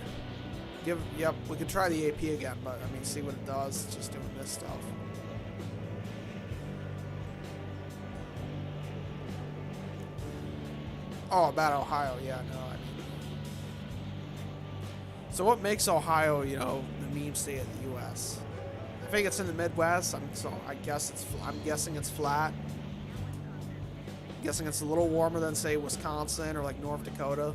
Yep, we could try the AP again, but I mean, see what it does. It's just doing this stuff. Oh, about Ohio, yeah, no, I mean. So what makes Ohio, you know, the meme state of the U.S.? I think it's in the Midwest. I'm guessing it's flat. I'm guessing it's a little warmer than, say, Wisconsin or like North Dakota.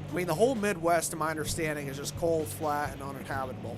I mean, the whole Midwest, to my understanding, is just cold, flat, and uninhabitable.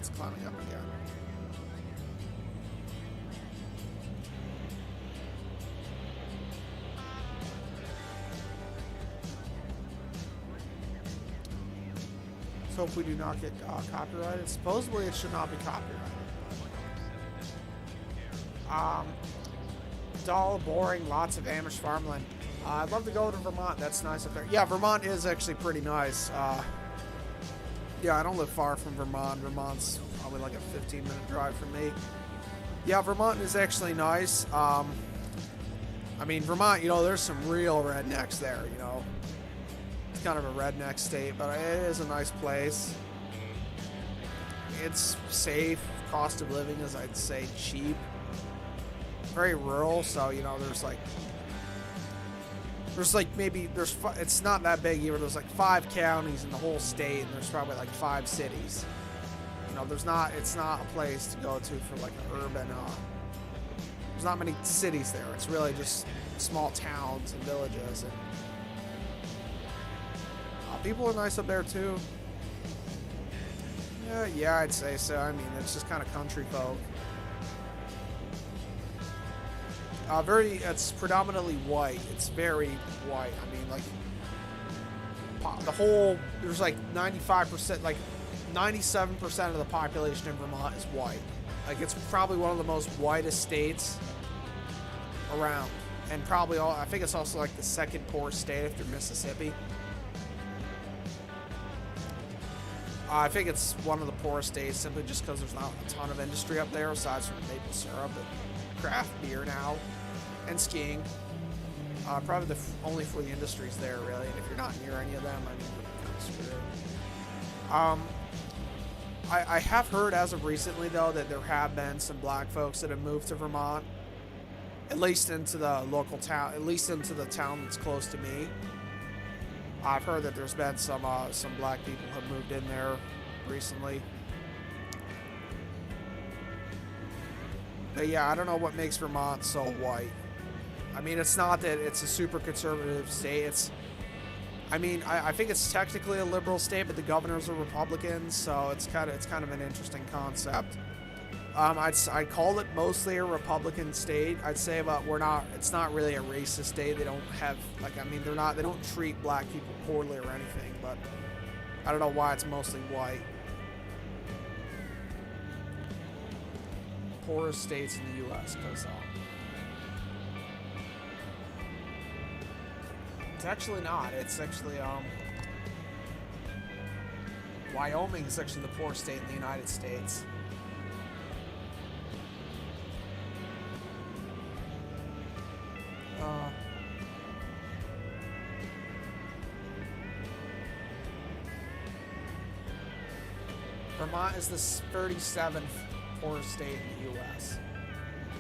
Vermont's climbing up again. So if we do not get copyrighted, supposedly it should not be copyrighted. Dull, boring, lots of Amish farmland. I'd love to go to Vermont. That's nice up there. Yeah, Vermont is actually pretty nice. Yeah, I don't live far from Vermont. Vermont's probably like a 15-minute drive from me. Yeah, Vermont is actually nice. I mean, Vermont, you know, there's some real rednecks there, you know. It's kind of a redneck state, but it is a nice place. It's safe. Cost of living is, I'd say, cheap. Very rural, so, you know, there's like maybe it's not that big either. There's like 5 counties in the whole state, and there's probably like 5 cities. You know, it's not a place to go to for like an urban, there's not many cities there. It's really just small towns and villages, and people are nice up there too. Yeah, I'd say so. I mean, it's just kind of country folk. It's predominantly white. It's very white. I mean, like, there's like 95%, like 97% of the population in Vermont is white. Like, it's probably one of the most whitest states around. And probably I think it's also like the second poorest state after Mississippi. I think it's one of the poorest states simply just because there's not a ton of industry up there aside from maple syrup and craft beer now. And skiing. Probably the only for the industries there, really. And if you're not near any of them, I mean, you're kind of screwed. I have heard as of recently, though, that there have been some black folks that have moved to Vermont. At least into the local town. At least into the town that's close to me. I've heard that there's been some black people have moved in there recently. But yeah, I don't know what makes Vermont so white. I mean, it's not that it's a super conservative state. I think it's technically a liberal state, but the governors are Republicans, so it's kind of an interesting concept. I'd call it mostly a Republican state, I'd say, but it's not really a racist state. They don't have, like, I mean, they don't treat black people poorly or anything, but I don't know why it's mostly white. Poorest states in the U.S. because it's actually not. It's actually Wyoming is actually the poorest state in the United States. Vermont is the 37th poorest state in the U.S.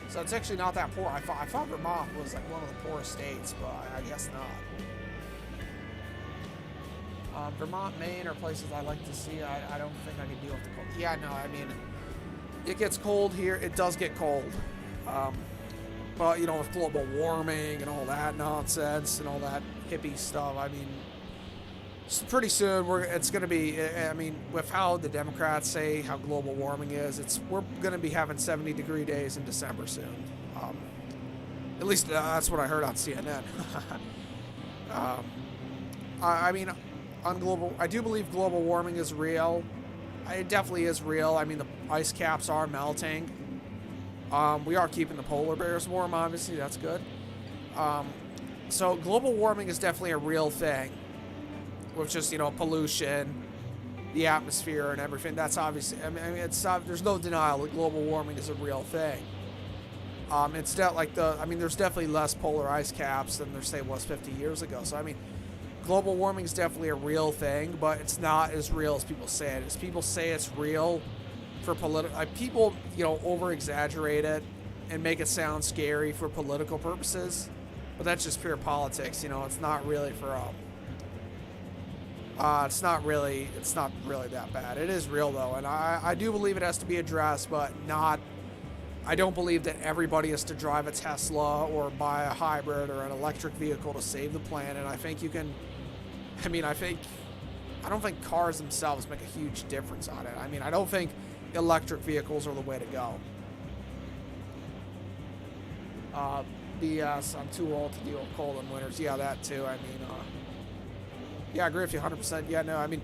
So it's actually not that poor. I thought Vermont was like one of the poorest states, but I guess not. Vermont, Maine are places I like to see. I don't think I can deal with the cold. Yeah, no, I mean, it gets cold here. It does get cold. But, you know, with global warming and all that nonsense and all that hippie stuff, I mean, pretty soon it's going to be, I mean, with how the Democrats say how global warming is, we're going to be having 70-degree days in December soon. At least that's what I heard on CNN. I mean, I do believe global warming is real. It definitely is real. I mean, the ice caps are melting. We are keeping the polar bears warm, obviously. That's good. So global warming is definitely a real thing. With just, you know, pollution, the atmosphere, and everything. That's obviously, I mean, there's no denial that global warming is a real thing. There's definitely less polar ice caps than there, say, was 50 years ago. So, I mean, global warming is definitely a real thing, but it's not as real as people say it is. People say it's real for people, you know, over-exaggerate it and make it sound scary for political purposes, but that's just pure politics, you know. It's not really for, it's not really that bad. It is real, though, and I do believe it has to be addressed, but I don't believe that everybody has to drive a Tesla or buy a hybrid or an electric vehicle to save the planet. I think you can, I don't think cars themselves make a huge difference on it. I mean, I don't think electric vehicles are the way to go. BS, I'm too old to deal with cold in winters. Yeah, that too. I mean, yeah, I agree with you 100%. Yeah, no, I mean,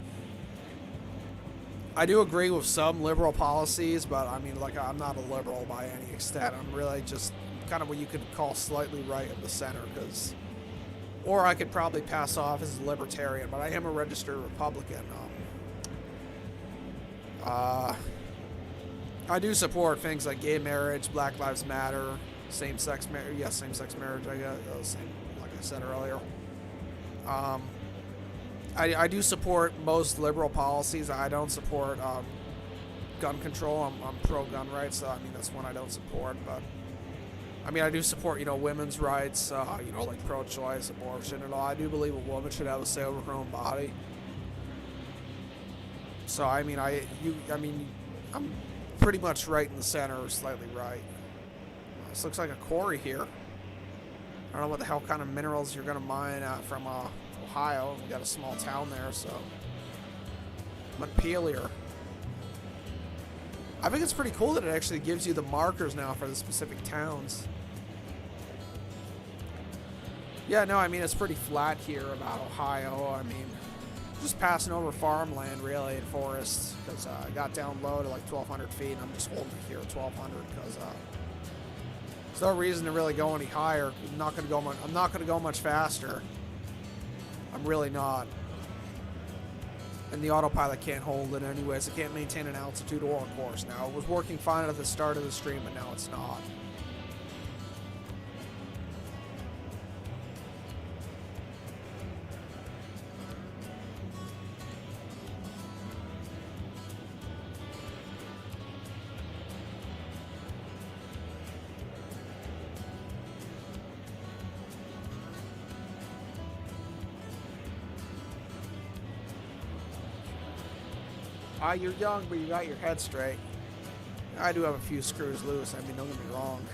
I do agree with some liberal policies, but I mean, like, I'm not a liberal by any extent. I'm really just kind of what you could call slightly right of the center, because, or I could probably pass off as a libertarian, but I am a registered Republican. I do support things like gay marriage, Black Lives Matter, same-sex marriage. Yes, same-sex marriage. I got same, like I said earlier. I do support most liberal policies. I don't support gun control. I'm pro-gun rights, so I mean that's one I don't support. But I mean I do support women's rights. Like pro-choice, abortion, and all. I do believe a woman should have a say over her own body. So I mean I'm pretty much right in the center, or slightly right. This looks like a quarry here. I don't know what the hell kind of minerals you're gonna mine from Ohio. We got a small town there, so Montpelier. I think it's pretty cool that it actually gives you the markers now for the specific towns. Yeah, no, I mean it's pretty flat here about Ohio. I mean, just passing over farmland really and forests, because I got down low to like 1,200 feet, and I'm just holding it here at 1,200 because there's no reason to really go any higher. I'm not gonna go much faster. I'm really not. And the autopilot can't hold it anyways. It can't maintain an altitude or a course now. It was working fine at the start of the stream, but now it's not. You're young, but you got your head straight. I do have a few screws loose. I mean, don't get me wrong.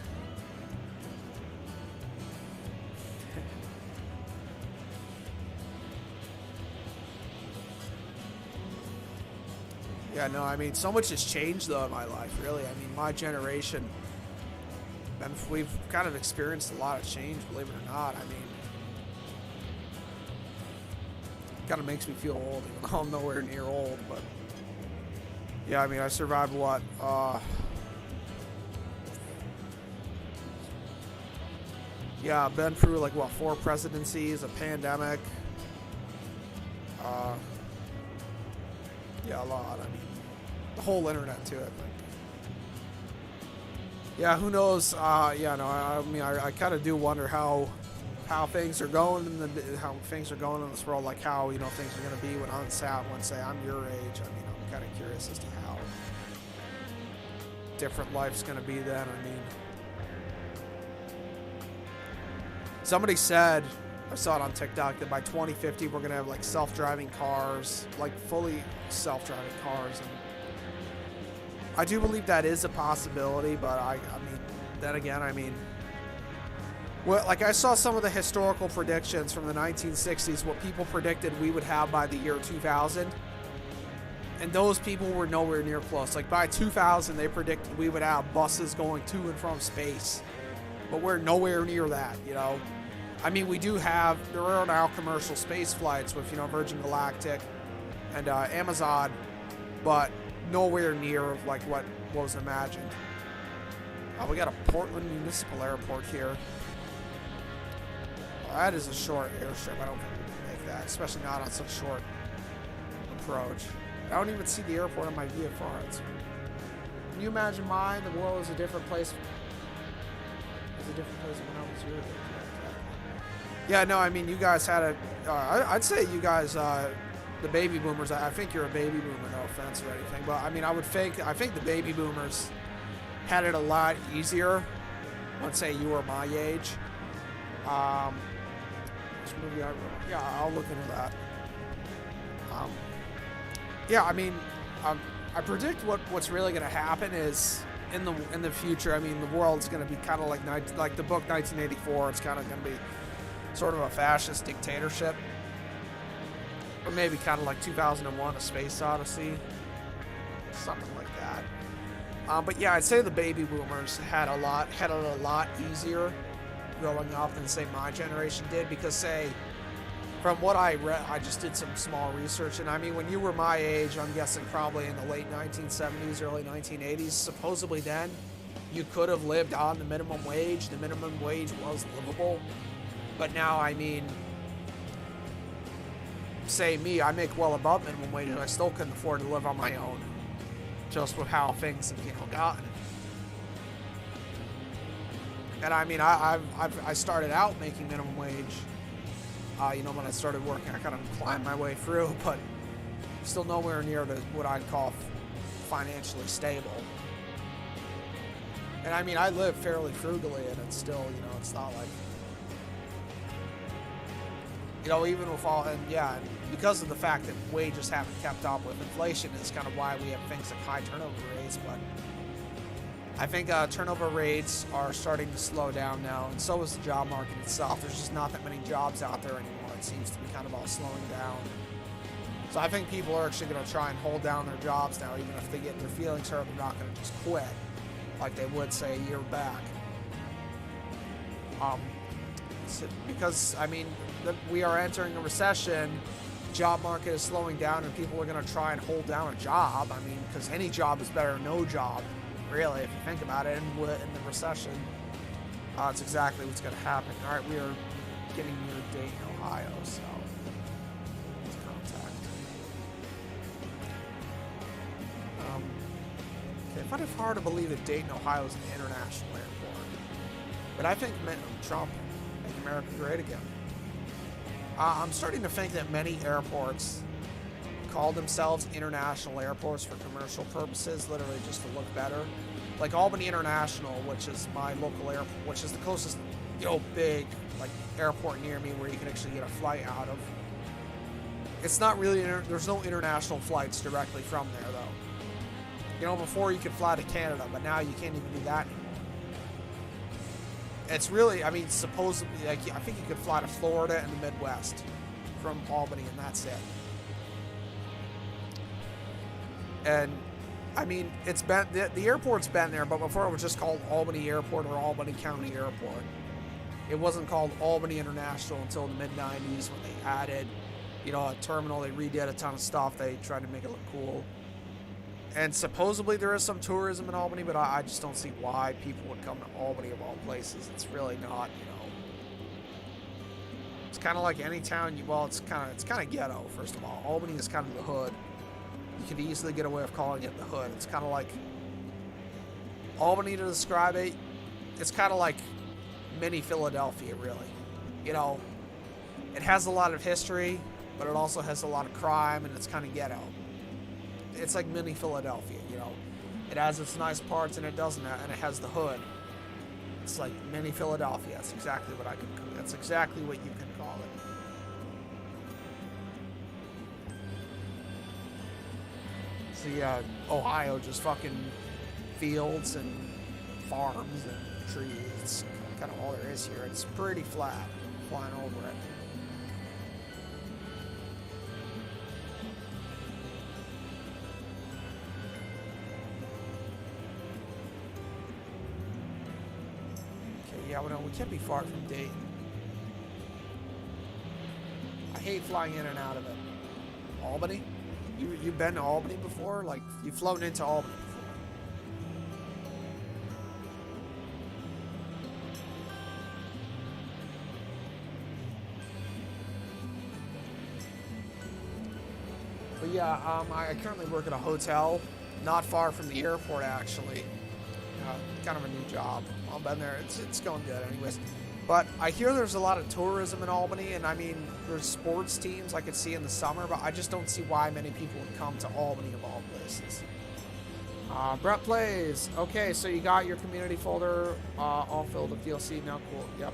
Yeah, no, I mean, so much has changed, though, in my life, really. I mean, my generation, and we've kind of experienced a lot of change, believe it or not. I mean, it kind of makes me feel old, even though I'm nowhere near old, but... Yeah, I mean, I survived what? Yeah, I've been through like what, 4 presidencies, a pandemic. Yeah, a lot. I mean, the whole internet too, I think. Yeah, who knows? Yeah, no, I mean, I kind of do wonder how things are going in how things are going in this world, like how things are going to be when I'm say I'm your age. I mean, I'm kind of curious as to how different life's going to be then. I mean, somebody said, I saw it on TikTok, that by 2050 we're going to have like self-driving cars, like fully self-driving cars, and I do believe that is a possibility, but I mean, then again, I mean, well, like I saw some of the historical predictions from the 1960s, what people predicted we would have by the year 2000. And those people were nowhere near close. Like by 2000, they predicted we would have buses going to and from space. But we're nowhere near that, I mean, there are now commercial space flights with, Virgin Galactic and Amazon, but nowhere near like what was imagined. We got a Portland Municipal Airport here. That is a short airstrip. I don't think we can make that, especially not on such short approach. I don't even see the airport on my VFR. Can you imagine mine? The world is a different place. It's a different place than when I was your age. Yeah, no, I mean, you guys had a... I'd say you guys, the baby boomers, I think you're a baby boomer, no offense or anything, but I mean, I think the baby boomers had it a lot easier, let's say you were my age. Which movie I'll look into that. Yeah, I mean, I predict what's really going to happen is in the future. I mean, the world's going to be kind of like the book 1984. It's kind of going to be sort of a fascist dictatorship, or maybe kind of like 2001: A Space Odyssey, something like that. But yeah, I'd say the baby boomers had it a lot easier growing up than say my generation did, because say from what I read, I just did some small research, and I mean, when you were my age, I'm guessing probably in the late 1970s, early 1980s, supposedly then you could have lived on the minimum wage. The minimum wage was livable, but now, I mean, say me, I make well above minimum wage, and I still couldn't afford to live on my own, just with how things have, you know, gotten. And I mean, I started out making minimum wage. You know, when I started working, I kind of climbed my way through, but still nowhere near to what I'd call financially stable. And I mean, I live fairly frugally, and it's still, you know, it's not like, you know, even with all, and yeah, because of the fact that wages haven't kept up with inflation is kind of why we have things like high turnover rates. But I think turnover rates are starting to slow down now, and so is the job market itself. There's just not that many jobs out there anymore. It seems to be kind of all slowing down. So I think people are actually going to try and hold down their jobs now, even if they get their feelings hurt. They're not going to just quit like they would, say, a year back. Because, I mean, we are entering a recession, job market is slowing down, and people are going to try and hold down a job. I mean, because any job is better than no job, really, if you think about it. And in the recession, it's exactly what's going to happen. All right, we are getting near Dayton, Ohio, so let's contact. Okay, I find it hard to believe that Dayton, Ohio is an international airport, but I think Trump make America great again. I'm starting to think that many airports call themselves international airports for commercial purposes, literally just to look better. Like Albany International, which is my local airport, which is the closest, you know, big like airport near me where you can actually get a flight out of. It's not really, there's no international flights directly from there though. You know, before you could fly to Canada, but now you can't even do that anymore. It's really, I mean, supposedly, like, I think you could fly to Florida and the Midwest from Albany, and that's it. And I mean, it's been, the airport's been there, but before it was just called Albany Airport or Albany County Airport. It wasn't called Albany International until the mid-90s when they added, you know, a terminal. They redid a ton of stuff. They tried to make it look cool. And supposedly there is some tourism in Albany, but I just don't see why people would come to Albany of all places. It's really not, you know. It's kind of like any town. Well, it's kind of ghetto. First of all, Albany is kind of the hood. You could easily get away with calling it the hood. It's kind of like Albany, to describe it. It's kind of like mini Philadelphia, really. You know, it has a lot of history, but it also has a lot of crime, and it's kind of ghetto. It's like mini Philadelphia, you know. It has its nice parts and it doesn't, and it has the hood. It's like mini Philadelphia. That's exactly what that's exactly what you can call it. So yeah, Ohio, just fucking fields and farms and trees. It's kind of all there is here. It's pretty flat, flying over it. Yeah, well, no, we can't be far from Dayton. I hate flying in and out of it. Albany? You've been to Albany before? Like, you've flown into Albany before? But yeah, I currently work at a hotel, not far from the airport, actually. Kind of a new job. I've been there. It's going good anyways. But I hear there's a lot of tourism in Albany, and I mean, there's sports teams I could see in the summer, but I just don't see why many people would come to Albany of all places. Brett Plays. Okay, so you got your community folder all filled with DLC now. Cool. Yep.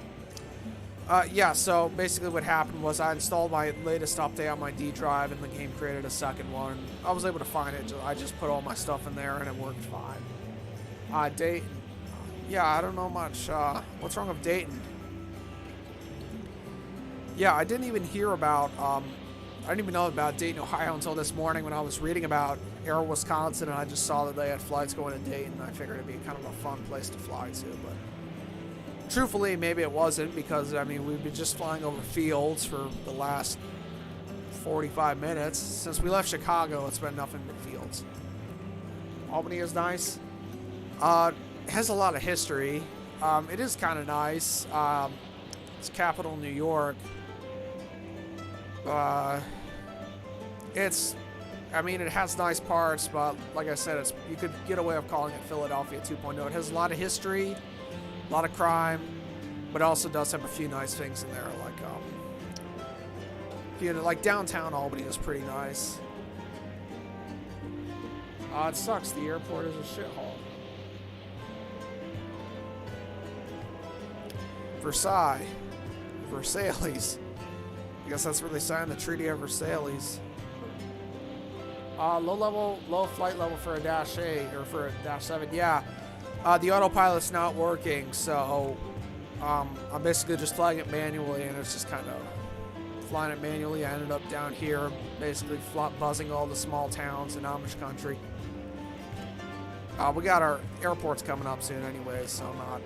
Yeah, so basically what happened was I installed my latest update on my D drive, and the game created a second one. I was able to find it. I just put all my stuff in there, and it worked fine. Dayton. Yeah, I don't know much. What's wrong with Dayton? Yeah, I didn't even hear about, didn't even know about Dayton, Ohio until this morning when I was reading about Aero, Wisconsin, and I just saw that they had flights going to Dayton, and I figured it'd be kind of a fun place to fly to, but truthfully, maybe it wasn't, because, I mean, we've been just flying over fields for the last 45 minutes. Since we left Chicago, it's been nothing but fields. Albany is nice. It has a lot of history. It is kind of nice. It's capital New York. I mean, it has nice parts, but like I said, you could get away with calling it Philadelphia 2.0. It has a lot of history, a lot of crime, but it also does have a few nice things in there, like downtown Albany is pretty nice. It sucks. The airport is a shithole. Versailles. I guess that's where they signed the Treaty of Versailles. Low flight level for a Dash 8 or for a Dash 7. Yeah, the autopilot's not working, so I'm basically just flying it manually, and it's just kind of flying it manually. I ended up down here, basically buzzing all the small towns in Amish country. We got our airports coming up soon, anyways, so not.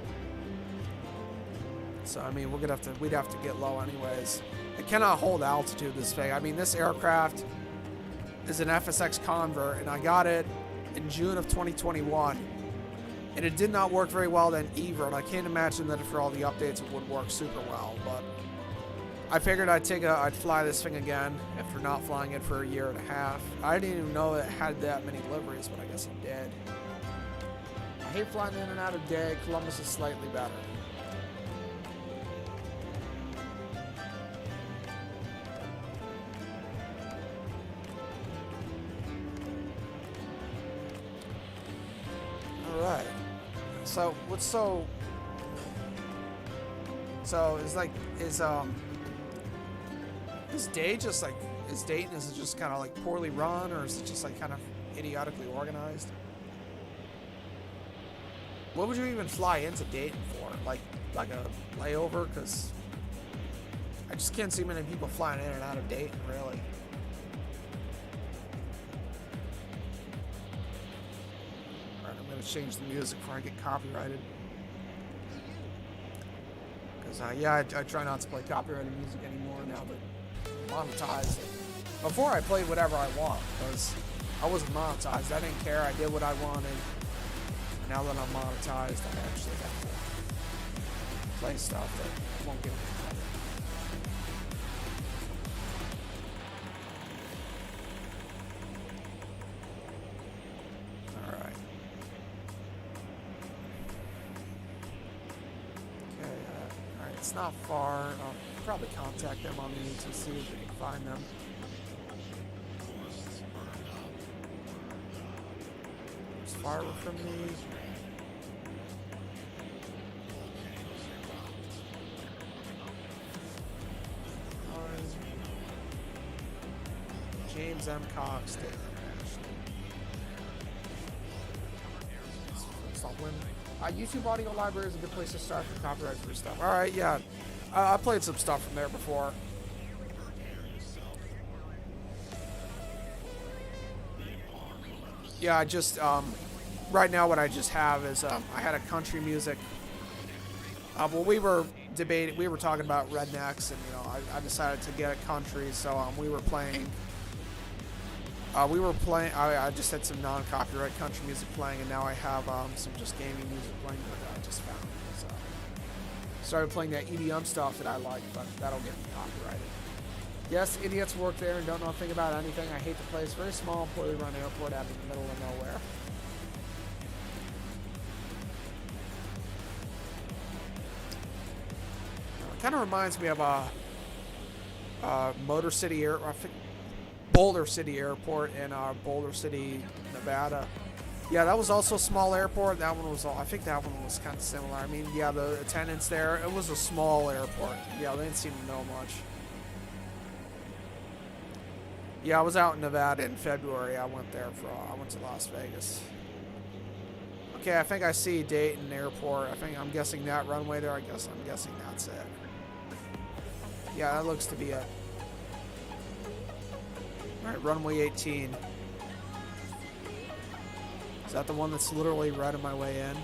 So I mean, we'd have to get low, anyways. It cannot hold altitude, this thing. I mean, this aircraft is an FSX convert, and I got it in June of 2021, and it did not work very well then either, and I can't imagine that for all the updates it would work super well, but I figured I'd fly this thing again after not flying it for a year and a half. I didn't even know it had that many liveries, but I guess it did. I hate flying in and out of day. Columbus is slightly better. Alright. So what's so is Day just like, is Dayton, is it just kind of like poorly run, or is it just like kind of idiotically organized? What would you even fly into Dayton for? Like a layover? Because I just can't see many people flying in and out of Dayton, really. Alright, I'm going to change the music before I get copyrighted. Because, yeah, I try not to play copyrighted music anymore now that I'm monetized. Before, I played whatever I want, because I wasn't monetized. I didn't care. I did what I wanted. Now that I'm monetized, I actually have to play stuff that won't give me credit. Alright. Okay, alright, it's not far. I'll probably contact them on the ATC if we can find them. It's far from me. James M. Cox did. YouTube audio library is a good place to start for copyright free stuff. Alright, yeah. I played some stuff from there before. Yeah, I just, right now what I just have is, I had a country music. Well, we were talking about rednecks, and, you know, I decided to get a country, so, we were playing, I just had some non-copyright country music playing, and now I have, some just gaming music playing that I just found. So, started playing that EDM stuff that I like, but that'll get me copyrighted. Yes, idiots work there and don't know a thing about anything. I hate the place. Very small, poorly run airport out in the middle of nowhere. It kind of reminds me of Motor City Air, I think Boulder City Airport in Boulder City, Nevada. Yeah, that was also a small airport. That one was, I think that one was kind of similar. I mean, yeah, the attendants there, it was a small airport. Yeah, they didn't seem to know much. Yeah, I was out in Nevada in February. I went there I went to Las Vegas. Okay, I think I see Dayton Airport. I'm guessing that runway there. I'm guessing that's it. Yeah, that looks to be it. Alright, runway 18. Is that the one that's literally right on my way in?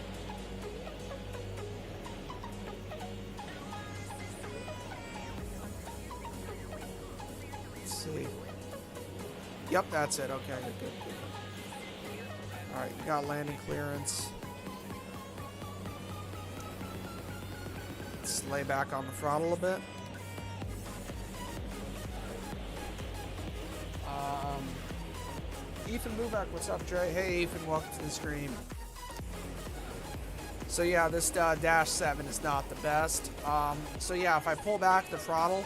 Let's see. Yep, that's it. Okay, good. Alright, we got landing clearance. Let's lay back on the throttle a bit. Ethan Buback, what's up, Dre? Hey, Ethan, welcome to the stream. So yeah, this DHC-7 is not the best. So yeah, if I pull back the throttle,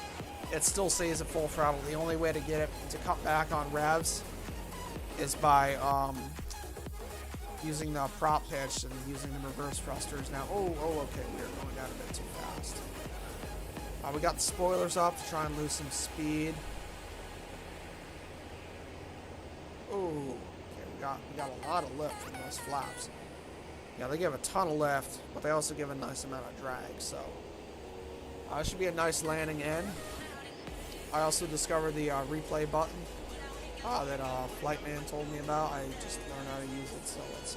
it still stays at full throttle. The only way to get it to cut back on revs is by using the prop pitch and using the reverse thrusters. Now, okay, we are going down a bit too fast. We got the spoilers up to try and lose some speed. Okay, we got a lot of lift from those flaps. Yeah, they give a ton of lift, but they also give a nice amount of drag, so it should be a nice landing in. I also discovered the replay button that Flightman told me about. I just learned how to use it, so let's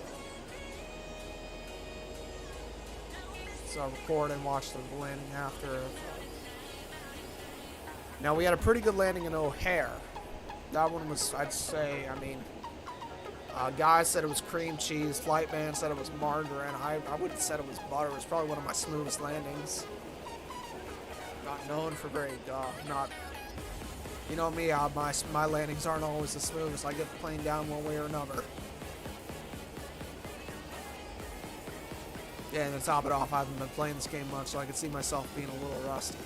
record and watch the landing after. Now, we had a pretty good landing in O'Hare. That one was, I'd say, I mean, guy said it was cream cheese. Flightman said it was margarine. I wouldn't have said it was butter. It was probably one of my smoothest landings. Not known for very, not, you know me, my landings aren't always the smoothest. I get the plane down one way or another. Yeah, and to top it off, I haven't been playing this game much, so I can see myself being a little rusty.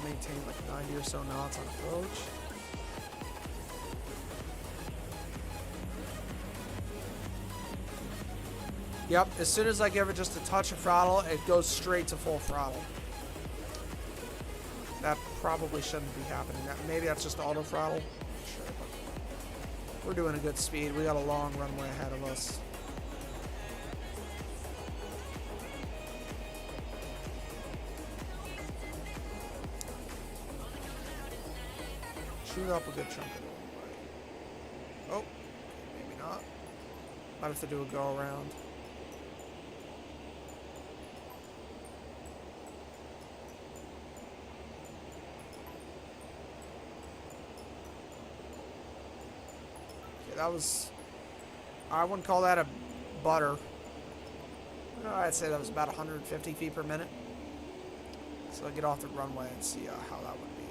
Maintain like 90 or so knots on approach. Yep, as soon as I give it just a touch of throttle, it goes straight to full throttle. That probably shouldn't be happening. Maybe that's just auto throttle. Not sure, but we're doing a good speed. We got a long runway ahead of us. Shoot up a good chunk of the runway. Oh, maybe not. Might have to do a go around. Okay, that was, I wouldn't call that a butter. I'd say that was about 150 feet per minute. So I'll get off the runway and see how that would be.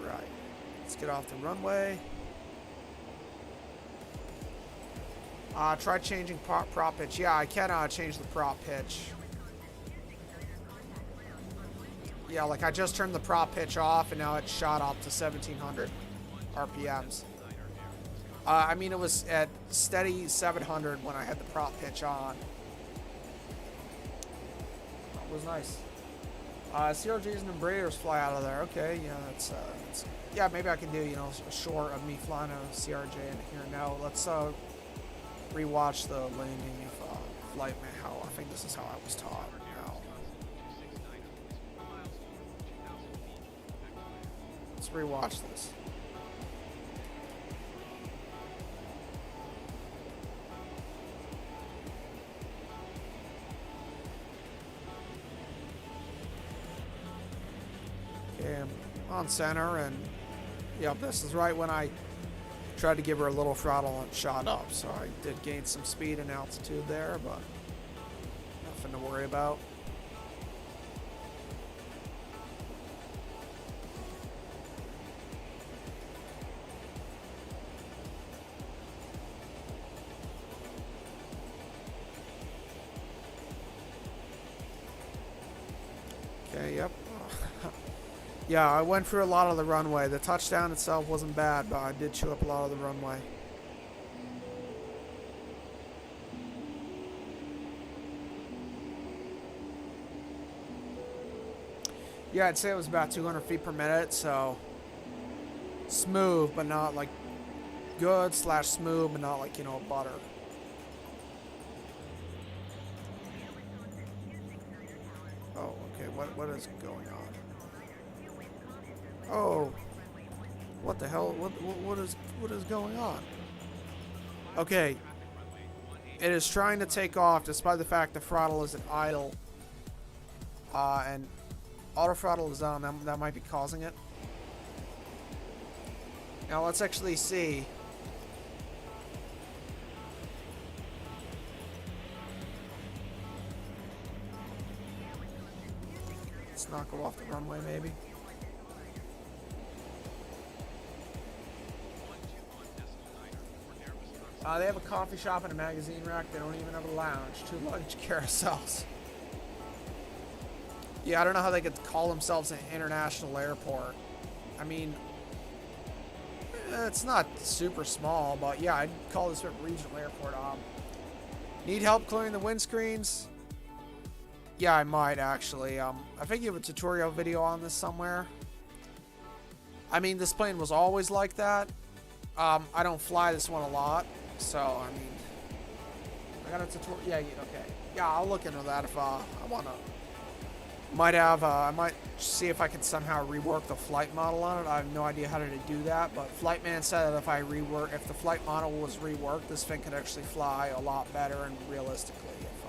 Right. Let's get off the runway. Try changing prop pitch. Yeah, I can change the prop pitch. Yeah, like I just turned the prop pitch off and now it shot up to 1700 RPMs. I mean, it was at steady 700 when I had the prop pitch on. That was nice. CRJs and Embraers fly out of there. Okay, yeah, that's yeah, maybe I can do, you know, a short of me flying a CRJ in here. Now, let's rewatch the landing of Flightman. How I think this is how I was taught. Now, let's rewatch this. Okay, I'm on center, and yep, this is right when I tried to give her a little throttle and shot up, so I did gain some speed and altitude there, but nothing to worry about. Okay, yep. Yeah, I went through a lot of the runway. The touchdown itself wasn't bad, but I did chew up a lot of the runway. Yeah, I'd say it was about 200 feet per minute, so smooth, but not like good / smooth, but not like, you know, butter. Oh, okay, what is going on? Oh, what the hell? What is going on? Okay, it is trying to take off despite the fact the throttle is at idle. And auto throttle is on. That might be causing it. Now let's actually see. Let's not go off the runway, maybe. They have a coffee shop and a magazine rack. They don't even have a lounge. 2 luggage carousels. Yeah, I don't know how they could call themselves an international airport. I mean, it's not super small, but yeah, I'd call this a regional airport. Need help clearing the windscreens? Yeah, I might actually. I think you have a tutorial video on this somewhere. I mean, this plane was always like that. I don't fly this one a lot, so I mean, I got a tutorial. Yeah, okay. Yeah, I'll look into that if I wanna. I might see if I can somehow rework the flight model on it. I have no idea how to do that, but Flightman said that if the flight model was reworked, this thing could actually fly a lot better and realistically if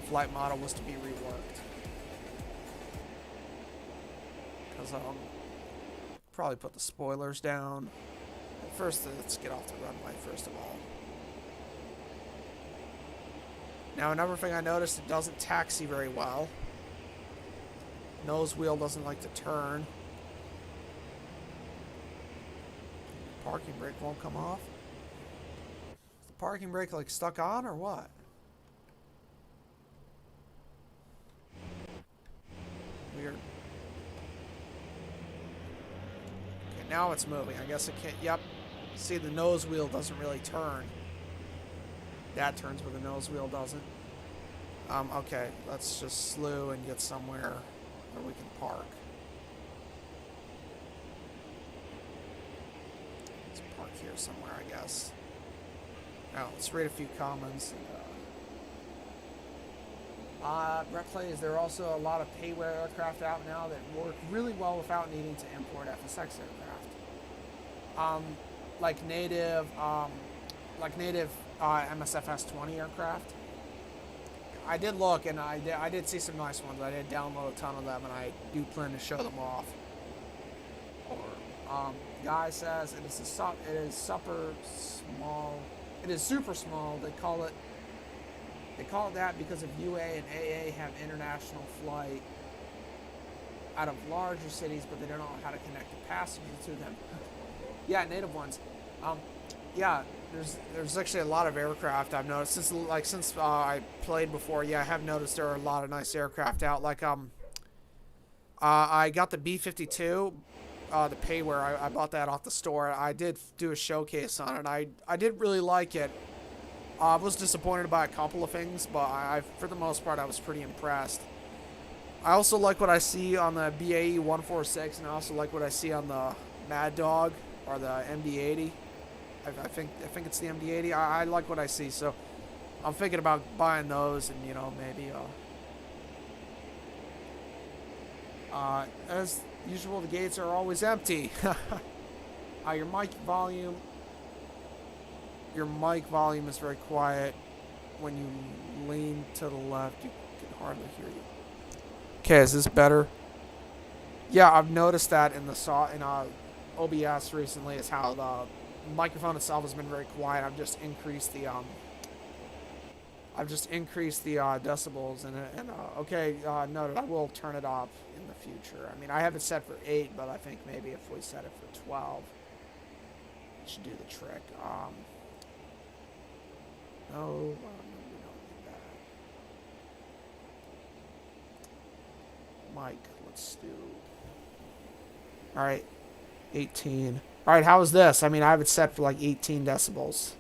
the flight model was to be reworked. Because probably put the spoilers down. First, let's get off the runway first of all. Now, another thing I noticed, it doesn't taxi very well. Nose wheel doesn't like to turn. Parking brake won't come off. Is the parking brake like stuck on or what? Weird. Okay, now it's moving. I guess it can't. Yep. See, the nose wheel doesn't really turn. That turns, but the nose wheel doesn't. Okay, let's just slew and get somewhere where we can park. Let's park here somewhere, I guess. Now, let's read a few comments. Brett plays, there are also a lot of payware aircraft out now that work really well without needing to import FSX aircraft. Like native MSFS 20 aircraft. I did look, and I did see some nice ones. I did download a ton of them, and I do plan to show them off. Guy says it is super small. It is super small. They call it that because of UA and AA have international flight out of larger cities, but they don't know how to connect the passengers to them. Yeah, native ones. Yeah. There's actually a lot of aircraft I've noticed since I played before. Yeah, I have noticed there are a lot of nice aircraft out. Like I got the B-52, the payware. I bought that off the store. I did do a showcase on it. I did really like it. I was disappointed by a couple of things, but for the most part I was pretty impressed. I also like what I see on the BAE 146, and I also like what I see on the Mad Dog or the MD-80. I think it's the MD-80. I like what I see, so I'm thinking about buying those, and maybe as usual, the gates are always empty. Your mic volume is very quiet. When you lean to the left, you can hardly hear you. Okay, is this better? Yeah, I've noticed that in OBS recently, is how the microphone itself has been very quiet. I've just increased the decibels noted. I will turn it off in the future. I mean, I have it set for 8, but I think maybe if we set it for 12, it should do the trick. No, we don't need that. Mic, let's do. All right, 18. All right, how's this? I mean, I have it set for like 18 decibels.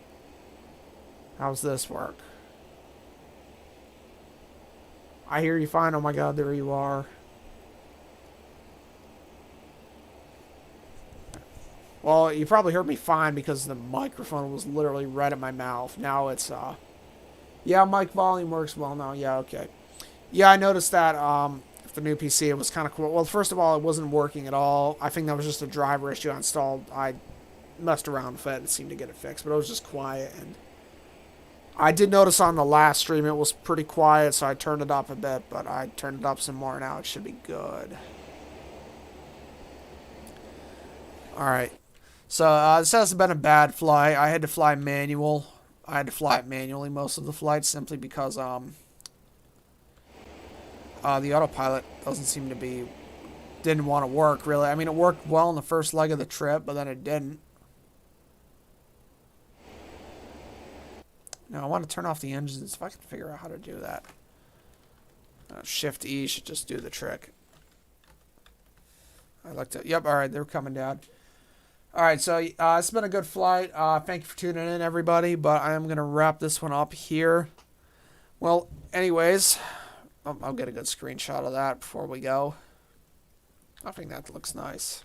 How's this work? I hear you fine. Oh my God, there you are. Well, you probably heard me fine because the microphone was literally right at my mouth. Now it's, yeah, mic volume works well now. Yeah, okay. Yeah, I noticed that, the new PC, it was kind of cool. Well, first of all, it wasn't working at all. I think that was just a driver issue I installed. I messed around with it and seemed to get it fixed, but it was just quiet. And I did notice on the last stream it was pretty quiet, so I turned it up a bit, but I turned it up some more now. It should be good. Alright. So, this hasn't been a bad flight. I had to fly manual. I had to fly it manually most of the flights simply because, the autopilot doesn't seem to be... didn't want to work, really. I mean, it worked well in the first leg of the trip, but then it didn't. Now, I want to turn off the engines if I can figure out how to do that. Shift E should just do the trick. I like to... Yep, alright, they're coming down. Alright, so it's been a good flight. Thank you for tuning in, everybody, but I am going to wrap this one up here. Well, anyways, I'll get a good screenshot of that before we go. I think that looks nice.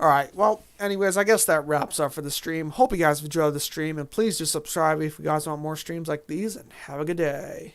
Alright, well, anyways, I guess that wraps up for the stream. Hope you guys enjoyed the stream, and please do subscribe if you guys want more streams like these, and have a good day.